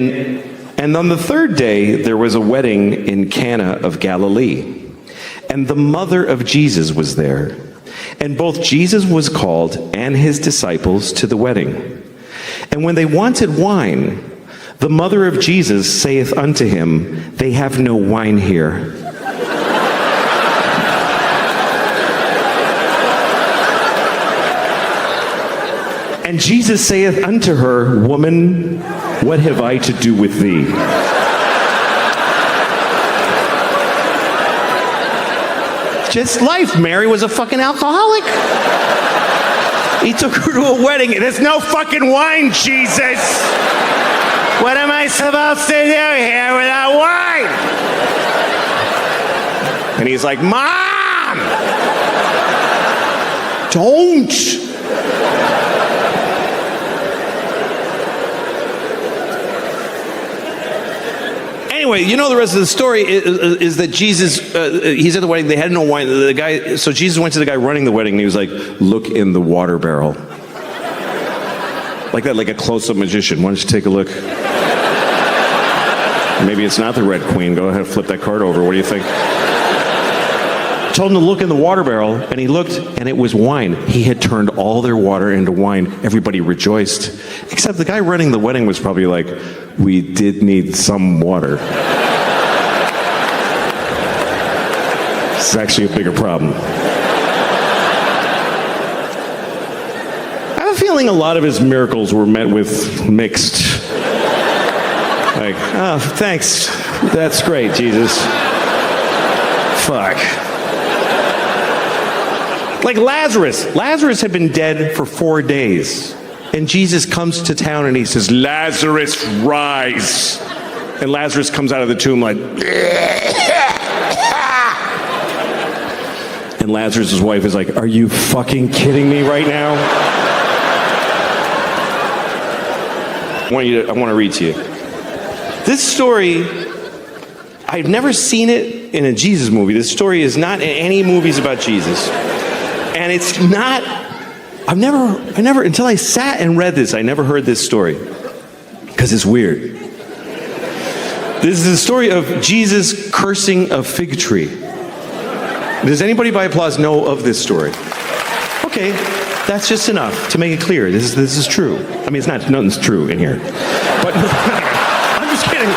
and on the third day, there was a wedding in Cana of Galilee, and the mother of Jesus was there. And both Jesus was called and his disciples to the wedding. And when they wanted wine, The mother of Jesus saith unto him, They have no wine here. And Jesus saith unto her, Woman, what have I to do with thee? Just life. Mary was a fucking alcoholic. He took her to a wedding. There's no fucking wine, Jesus. What am I supposed to do here without wine? And he's like, Mom! Don't! Anyway, you know the rest of the story is that Jesus, he's at the wedding, they had no wine. So Jesus went to the guy running the wedding and he was like, look in the water barrel. Like that, like a close-up magician. Why don't you take a look? Maybe it's not the Red Queen. Go ahead, flip that card over. What do you think? Told him to look in the water barrel, and he looked, and it was wine. He had turned all their water into wine. Everybody rejoiced. Except the guy running the wedding was probably like, we did need some water. It's actually a bigger problem. I have a feeling a lot of his miracles were met with mixed. Like, oh, thanks. That's great, Jesus. Fuck. Like Lazarus. Lazarus had been dead for 4 days. And Jesus comes to town and he says, Lazarus, rise. And Lazarus comes out of the tomb like, and Lazarus' wife is like, are you fucking kidding me right now? I want to read to you. This story, I've never seen it in a Jesus movie. This story is not in any movies about Jesus. And it's not, I never, until I sat and read this, I never heard this story. Because it's weird. This is the story of Jesus cursing a fig tree. Does anybody by applause know of this story? Okay, that's just enough to make it clear. This is true. I mean, nothing's true in here. But I'm just kidding.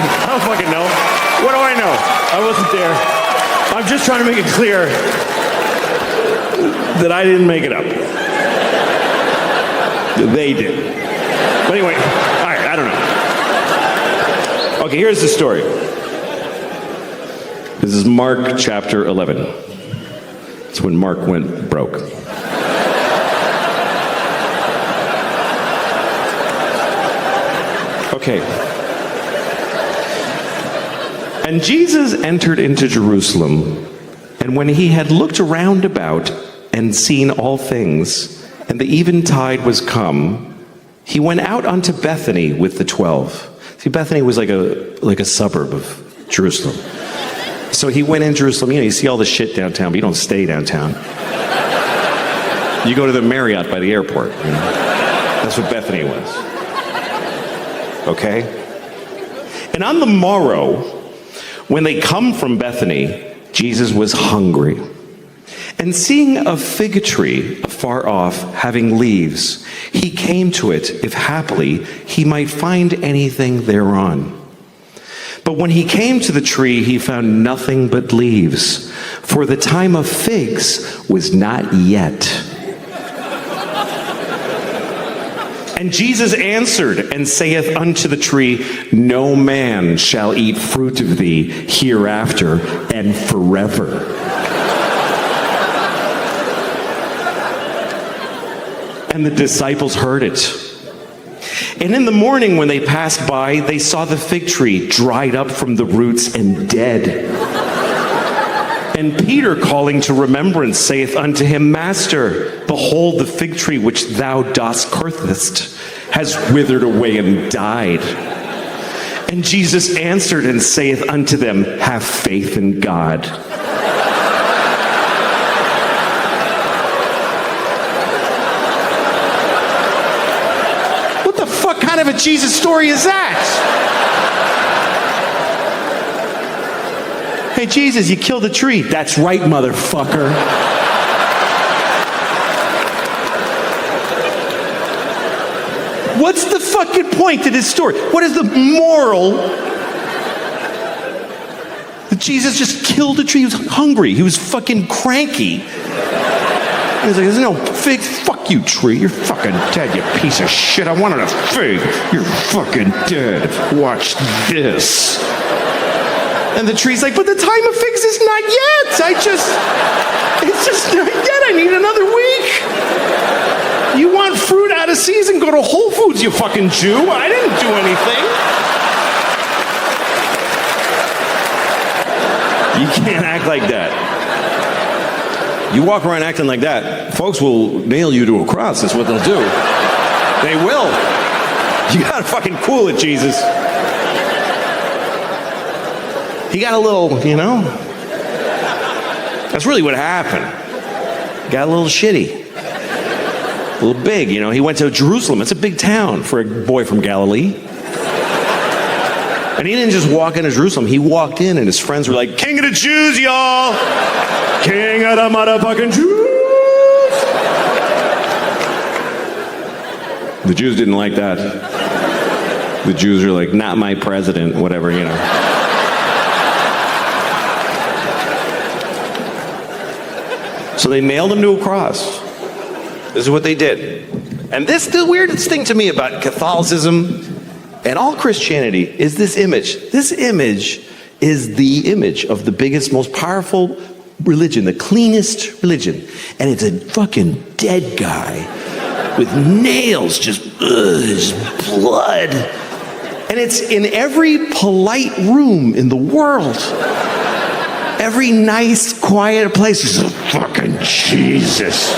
I don't fucking know. What do I know? I wasn't there. I'm just trying to make it clear that I didn't make it up. They did. But anyway, all right, I don't know. Okay, here's the story. This is Mark chapter 11. It's when Mark went broke. Okay. And Jesus entered into Jerusalem, and when he had looked around about and seen all things, and the eventide was come, he went out unto Bethany with the 12. See, Bethany was like a suburb of Jerusalem. So he went in Jerusalem. You see all the shit downtown, but you don't stay downtown. You go to the Marriott by the airport. You know? That's what Bethany was. Okay? And on the morrow, when they come from Bethany, Jesus was hungry. And seeing a fig tree afar off, having leaves, he came to it, if haply he might find anything thereon. But when he came to the tree, he found nothing but leaves, for the time of figs was not yet. And Jesus answered and saith unto the tree, No man shall eat fruit of thee hereafter and forever. And the disciples heard it. And in the morning when they passed by, they saw the fig tree dried up from the roots and dead. And Peter, calling to remembrance, saith unto him, Master, behold, the fig tree which thou dost cursest has withered away and died. And Jesus answered and saith unto them, Have faith in God. What the fuck kind of a Jesus story is that? Hey, Jesus, you killed a tree. That's right, motherfucker. What's the fucking point to this story? What is the moral? That Jesus just killed a tree. He was hungry. He was fucking cranky. He was like, there's no fig. Fuck you, tree. You're fucking dead, you piece of shit. I wanted a fig. You're fucking dead. Watch this. And the tree's like, but the time of figs is not yet. It's just not yet. I need another week. You want fruit out of season? Go to Whole Foods, you fucking Jew. I didn't do anything. You can't act like that. You walk around acting like that, folks will nail you to a cross. That's what they'll do. They will. You gotta fucking cool it, Jesus. He got a little, you know. That's really what happened. Got a little shitty. A little big, you know. He went to Jerusalem. It's a big town for a boy from Galilee. And he didn't just walk into Jerusalem. He walked in and his friends were like, King of the Jews, y'all. King of the motherfucking Jews. The Jews didn't like that. The Jews are like, not my president, whatever, you know. So they nailed him to a cross. This is what they did. And this, the weirdest thing to me about Catholicism and all Christianity is this image. This image is the image of the biggest, most powerful religion, the cleanest religion. And it's a fucking dead guy with nails, just blood. And it's in every polite room in the world. Every nice, quiet place is a fucking Jesus.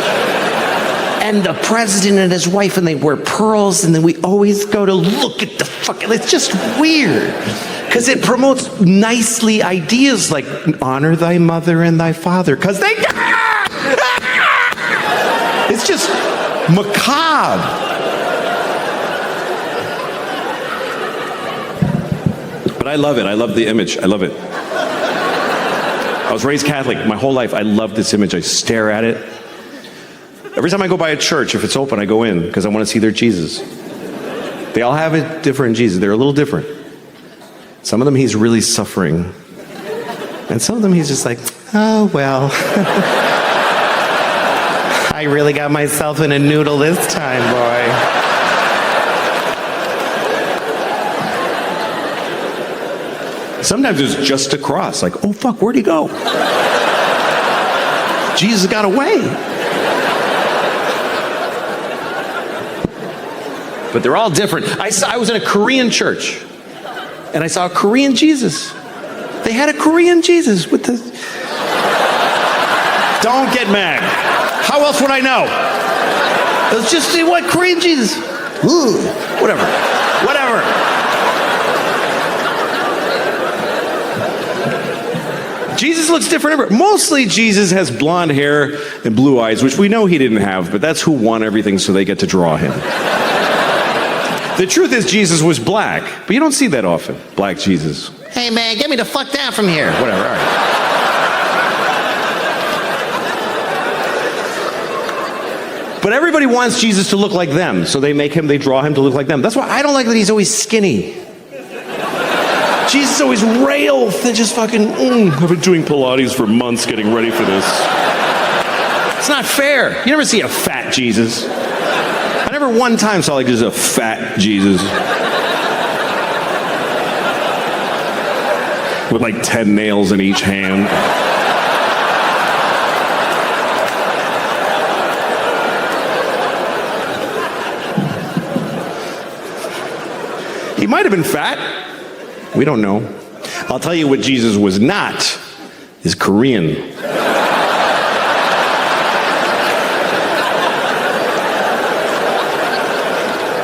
And the president and his wife, and they wear pearls, and then we always go to look at the fucking, it's just weird. Because it promotes nicely ideas like honor thy mother and thy father. Because they, it's just macabre. But I love it. I love the image. I love it. I was raised Catholic my whole life. I love this image. I stare at it. Every time I go by a church, if it's open, I go in because I want to see their Jesus. They all have a different Jesus. They're a little different. Some of them he's really suffering. And some of them he's just like, oh, well. I really got myself in a noodle this time, boy. Sometimes it's just a cross. Like, oh, fuck, where'd he go? Jesus got away. But they're all different. I was in a Korean church, and I saw a Korean Jesus. They had a Korean Jesus with the... Don't get mad. How else would I know? It was just, what, Korean Jesus? Ooh, whatever. Jesus looks different everywhere. Mostly Jesus has blonde hair and blue eyes, which we know he didn't have, but that's who won everything, so they get to draw him. The truth is Jesus was black, but you don't see that often. Black Jesus. Hey man, get me the fuck down from here. Whatever, all right. But everybody wants Jesus to look like them, so they draw him to look like them. That's why I don't like that he's always skinny. Jesus always rail, just fucking, I've been doing Pilates for months getting ready for this. It's not fair. You never see a fat Jesus. I never one time saw like just a fat Jesus. With like 10 nails in each hand. He might have been fat. We don't know. I'll tell you what Jesus was not, is Korean.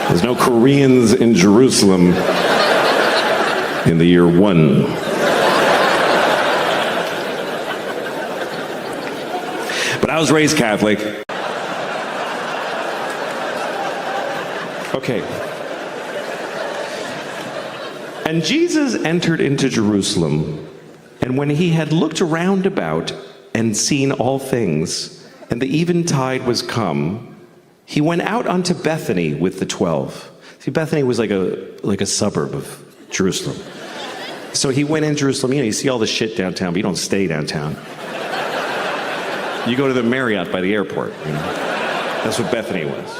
There's no Koreans in Jerusalem in the year 1. But I was raised Catholic. Okay. And Jesus entered into Jerusalem, and when he had looked round about and seen all things, and the eventide was come, he went out unto Bethany with the 12. See, Bethany was like a suburb of Jerusalem. So he went in Jerusalem, you see all the shit downtown, but you don't stay downtown. You go to the Marriott by the airport, That's what Bethany was.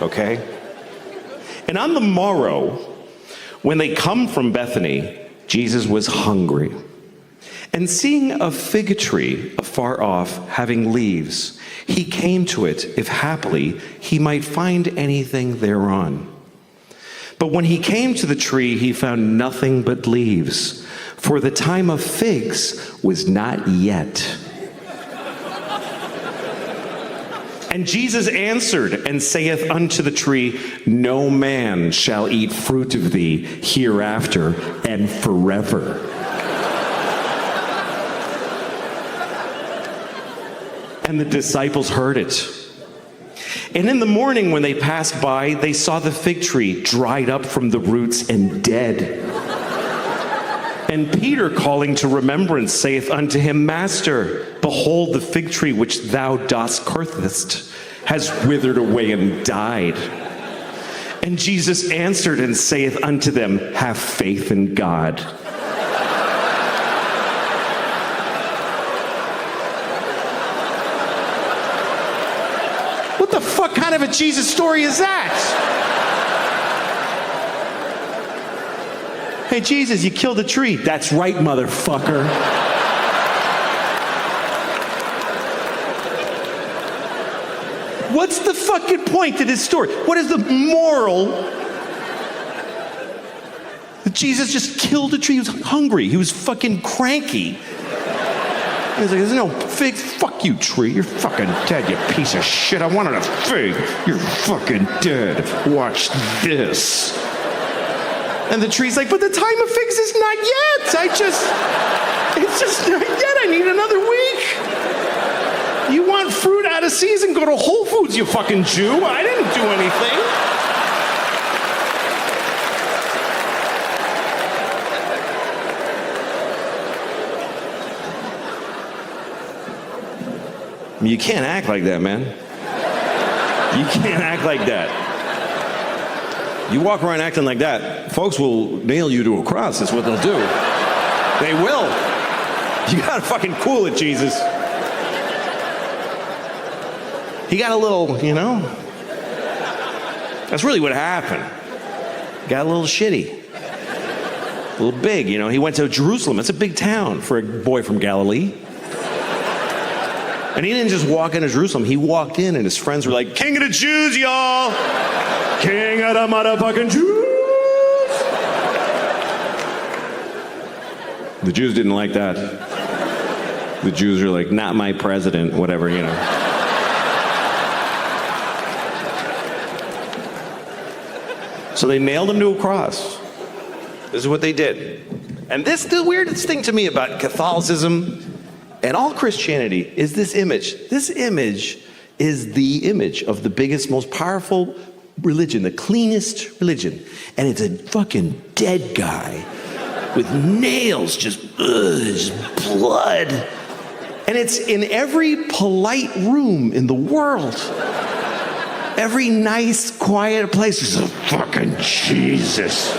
Okay? And on the morrow, when they come from Bethany, Jesus was hungry. And seeing a fig tree afar off, having leaves, he came to it, if haply he might find anything thereon. But when he came to the tree, he found nothing but leaves, for the time of figs was not yet. And Jesus answered and saith unto the tree, No man shall eat fruit of thee hereafter and forever. And the disciples heard it. And in the morning when they passed by, they saw the fig tree dried up from the roots and dead. And Peter, calling to remembrance, saith unto him, Master, behold, the fig tree which thou dost cursest has withered away and died. And Jesus answered and saith unto them, Have faith in God. What the fuck kind of a Jesus story is that? Hey, Jesus, you killed a tree. That's right, motherfucker. What's the fucking point to this story? What is the moral? That Jesus just killed a tree. He was hungry. He was fucking cranky. He was like, there's no fig. Fuck you, tree. You're fucking dead, you piece of shit. I wanted a fig. You're fucking dead. Watch this. And the tree's like, but the time of figs is not yet. It's just not yet. I need another week. You want fruit out of season? Go to Whole Foods, you fucking Jew. I didn't do anything. You can't act like that, man. You can't act like that. You walk around acting like that, folks will nail you to a cross. That's what they'll do. They will. You gotta fucking cool it, Jesus. He got a little, That's really what happened. Got a little shitty. A little big, He went to Jerusalem. It's a big town for a boy from Galilee. And he didn't just walk into Jerusalem. He walked in and his friends were like, King of the Jews, y'all! King of the motherfucking Jews! The Jews didn't like that. The Jews were like, not my president, whatever, So they nailed him to a cross. This is what they did. And this, the weirdest thing to me about Catholicism and all Christianity is this image. This image is the image of the biggest, most powerful religion, the cleanest religion. And it's a fucking dead guy with nails, just blood. And it's in every polite room in the world. Every nice, quiet place is a fucking Jesus.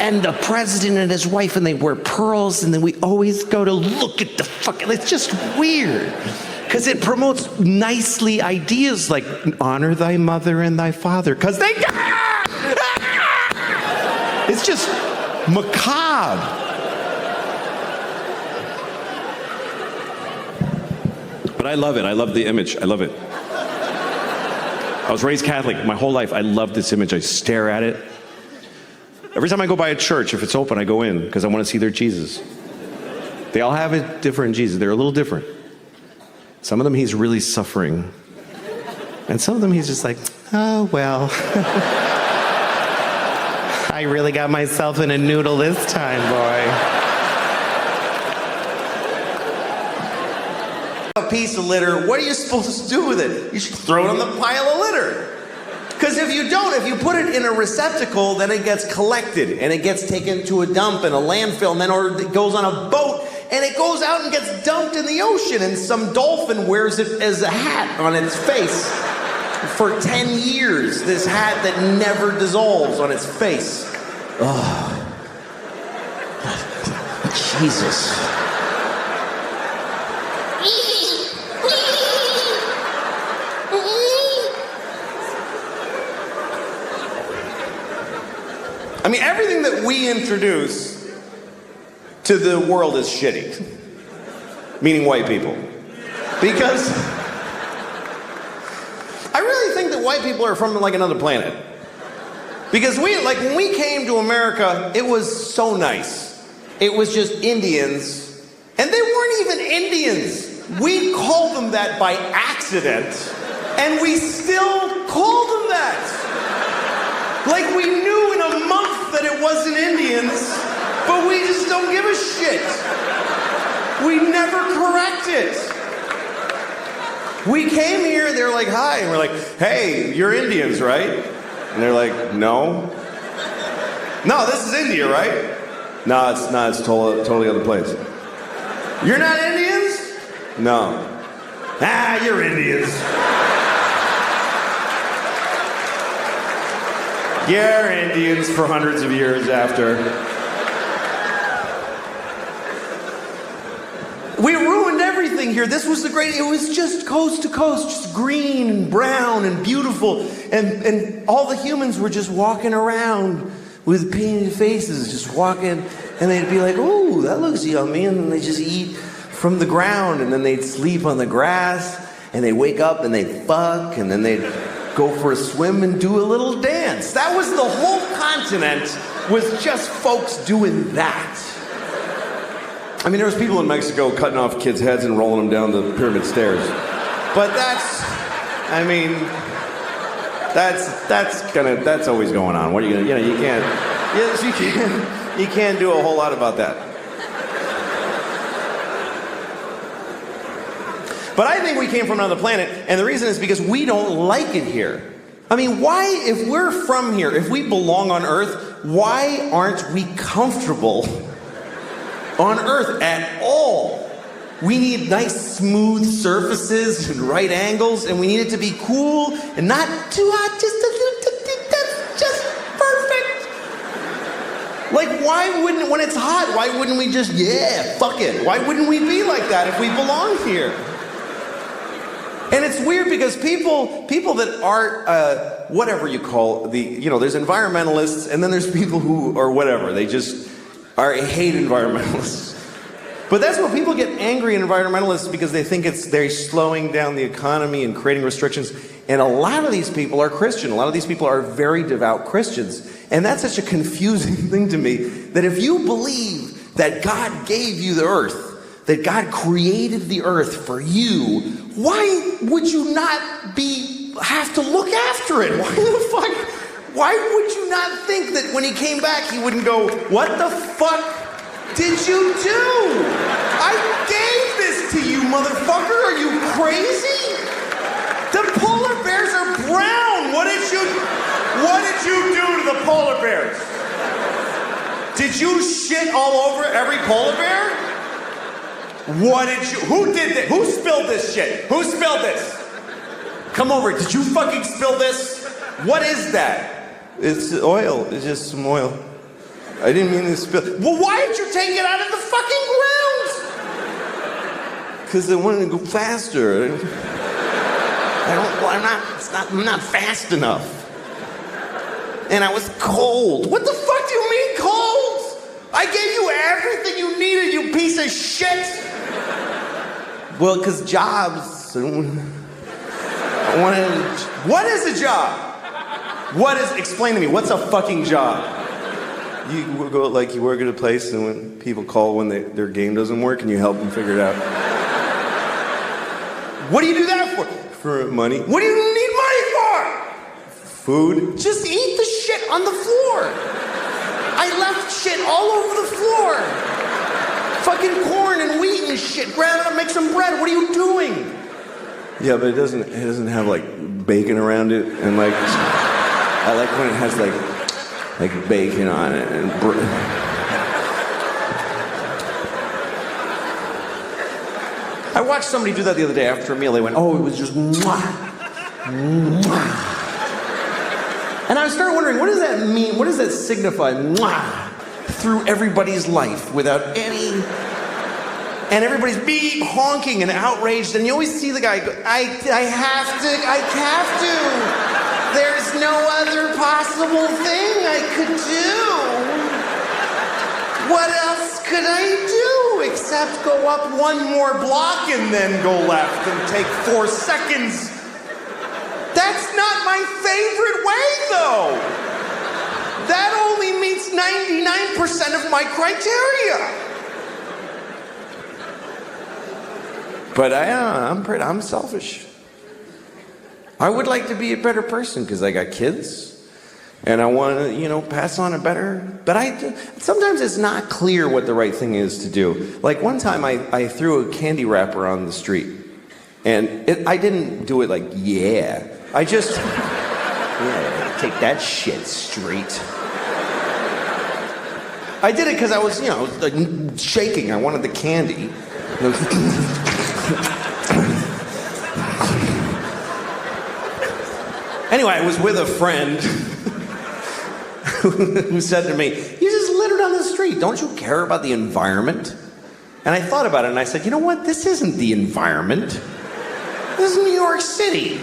And the president and his wife, and they wear pearls, and then we always go to look at the fucking, it's just weird. Because it promotes nicely ideas like honor thy mother and thy father. Because they, it's just macabre. But I love it. I love the image. I love it. I was raised Catholic my whole life. I love this image. I stare at it. Every time I go by a church, if it's open, I go in because I want to see their Jesus. They all have a different Jesus. They're a little different. Some of them, he's really suffering. And some of them, he's just like, oh, well. I really got myself in a noodle this time, boy. A piece of litter, what are you supposed to do with it? You should throw it on the pile of litter. Because if you don't, if you put it in a receptacle, then it gets collected and it gets taken to a dump and a landfill, and then or it goes on a boat and it goes out and gets dumped in the ocean, and some dolphin wears it as a hat on its face for 10 years, this hat that never dissolves on its face. Oh. Jesus. I mean, everything that we introduce to the world is shitty. Meaning white people. Because I really think that white people are from like another planet. Because when we came to America, it was so nice. It was just Indians, and they weren't even Indians. We called them that by accident, and we still called them that. Like we knew in a month that it wasn't Indians, but we just don't give a shit. We never correct it. We came here, and they're like, hi, and we're like, hey, you're Indians, right? And they're like, no. No, this is India, right? No, it's not. It's totally other place. You're not Indians? No. Ah, you're Indians. You're Indians for hundreds of years after. We ruined everything here. This was it was just coast to coast, just green and brown and beautiful. And all the humans were just walking around with painted faces, just walking, and they'd be like, ooh, that looks yummy, and then they just eat from the ground, and then they'd sleep on the grass, and they'd wake up and they'd fuck, and then they'd go for a swim and do a little dance. That was the whole continent, was just folks doing that. I mean, there was people in Mexico cutting off kids' heads and rolling them down the pyramid stairs. But that's always going on. What are you gonna, you can't do a whole lot about that. But I think we came from another planet, and the reason is because we don't like it here. I mean, why, if we're from here, if we belong on Earth, why aren't we comfortable on Earth at all? We need nice, smooth surfaces and right angles, and we need it to be cool and not too hot, just a little, that's just perfect. Like, why wouldn't, when it's hot, why wouldn't we just, yeah, fuck it? Why wouldn't we be like that if we belong here? And it's weird because people that aren't, whatever you call there's environmentalists, and then there's people who are whatever, they just hate environmentalists. But that's what people get angry at environmentalists, because they think they're slowing down the economy and creating restrictions. And a lot of these people are Christian. A lot of these people are very devout Christians. And that's such a confusing thing to me, that if you believe that God gave you the earth, that God created the earth for you, why would you not have to look after it? Why would you not think that when he came back, he wouldn't go, what the fuck did you do? I gave this to you, motherfucker. Are you crazy? The polar bears are brown. What did you do to the polar bears? Did you shit all over every polar bear? Who did this? Who spilled this shit? Who spilled this? Come over. Did you fucking spill this? What is that? It's oil. It's just some oil. I didn't mean to spill. Well, why did you take it out of the fucking ground? Because I wanted to go faster. I'm not fast enough. And I was cold. What the fuck do you mean cold? I gave you everything you needed, you piece of shit. Well, because jobs. What is a job? Explain to me, what's a fucking job? You work at a place, and when people call when their game doesn't work, and you help them figure it out. What do you do that for? For money. What do you need money for? Food. Just eat the shit on the floor. I left shit all over the floor. Fucking corn and wheat and shit. Grab it up, make some bread. What are you doing? Yeah, but it doesn't have like bacon around it, and like I like when it has like bacon on it and I watched somebody do that the other day after a meal. They went, oh, it was just mwah. And I started wondering, what does that mean? What does that signify? Through everybody's life without any... And everybody's beep, honking and outraged, and you always see the guy go, I have to. There's no other possible thing I could do. What else could I do except go up one more block and then go left and take 4 seconds? That's not my favorite way, though. That only meets 99% of my criteria. But I'm selfish. I would like to be a better person because I got kids, and I want to, pass on a better. But sometimes it's not clear what the right thing is to do. Like one time, I threw a candy wrapper on the street, and I didn't do it like I just take that shit straight. I did it because I was like shaking. I wanted the candy. Anyway, I was with a friend who said to me, "You just littered on the street. Don't you care about the environment?" And I thought about it and I said, you know what? This isn't the environment. This is New York City.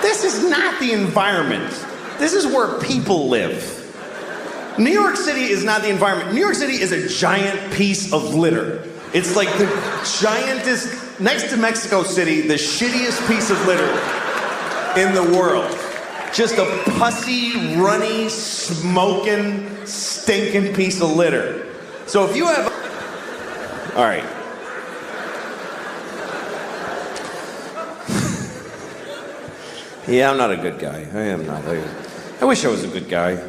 This is not the environment. This is where people live. New York City is not the environment. New York City is a giant piece of litter. It's like the giantest, next to Mexico City, the shittiest piece of litter in the world. Just a pussy, runny, smoking, stinking piece of litter. So if you have... All right. Yeah, I'm not a good guy. I am not. I wish I was a good guy. I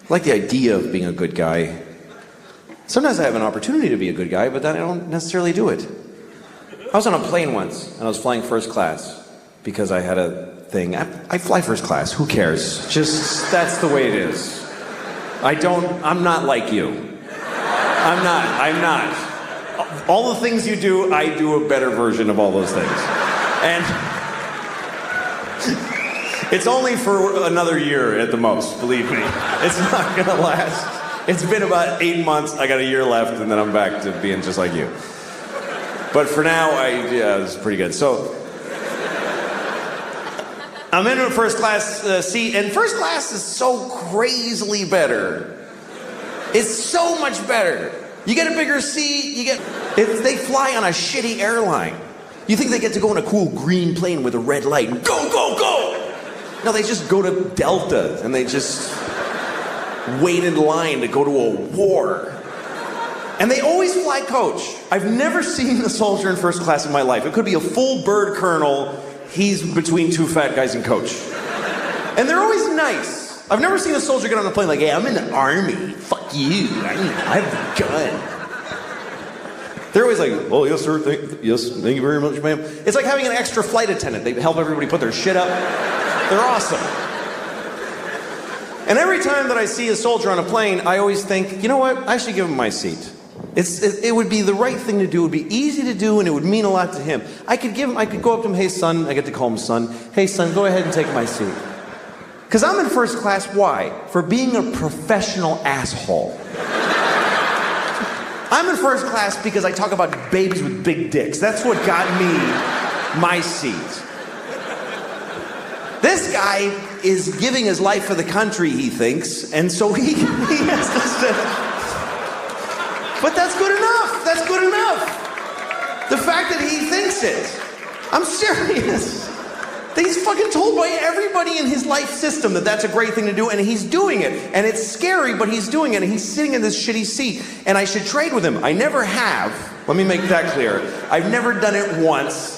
like the idea of being a good guy. Sometimes I have an opportunity to be a good guy, but then I don't necessarily do it. I was on a plane once, and I was flying first class because I had a thing. I fly first class. Who cares? Just, that's the way it is. I'm not like you. I'm not. All the things you do, I do a better version of all those things. And it's only for another year at the most, believe me. It's not gonna last. It's been about 8 months, I got a year left, and then I'm back to being just like you. But for now, it's pretty good. So, I'm in a first class seat, and first class is so crazily better. It's so much better. You get a bigger seat, they fly on a shitty airline. You think they get to go in a cool green plane with a red light and go, go, go! No, they just go to Delta, and they just wait in line to go to a war. And they always fly coach. I've never seen a soldier in first class in my life. It could be a full bird colonel. He's between 2 fat guys in coach. And they're always nice. I've never seen a soldier get on a plane like, hey, I'm in the army. Fuck you. I have a gun. They're always like, oh, yes, sir. Thank you very much, ma'am. It's like having an extra flight attendant. They help everybody put their shit up. They're awesome. And every time that I see a soldier on a plane, I always think, you know what? I should give him my seat. It would be the right thing to do. It would be easy to do, and it would mean a lot to him. I could go up to him, hey, son. I get to call him son. Hey, son, go ahead and take my seat. Because I'm in first class, why? For being a professional asshole. I'm in first class because I talk about babies with big dicks. That's what got me my seat. This guy is giving his life for the country, he thinks, and so he has to say, but that's good enough. That's good enough. The fact that he thinks it. I'm serious. He's fucking told by everybody in his life system that that's a great thing to do, and he's doing it. And it's scary, but he's doing it, and he's sitting in this shitty seat, and I should trade with him. I never have. Let me make that clear. I've never done it once.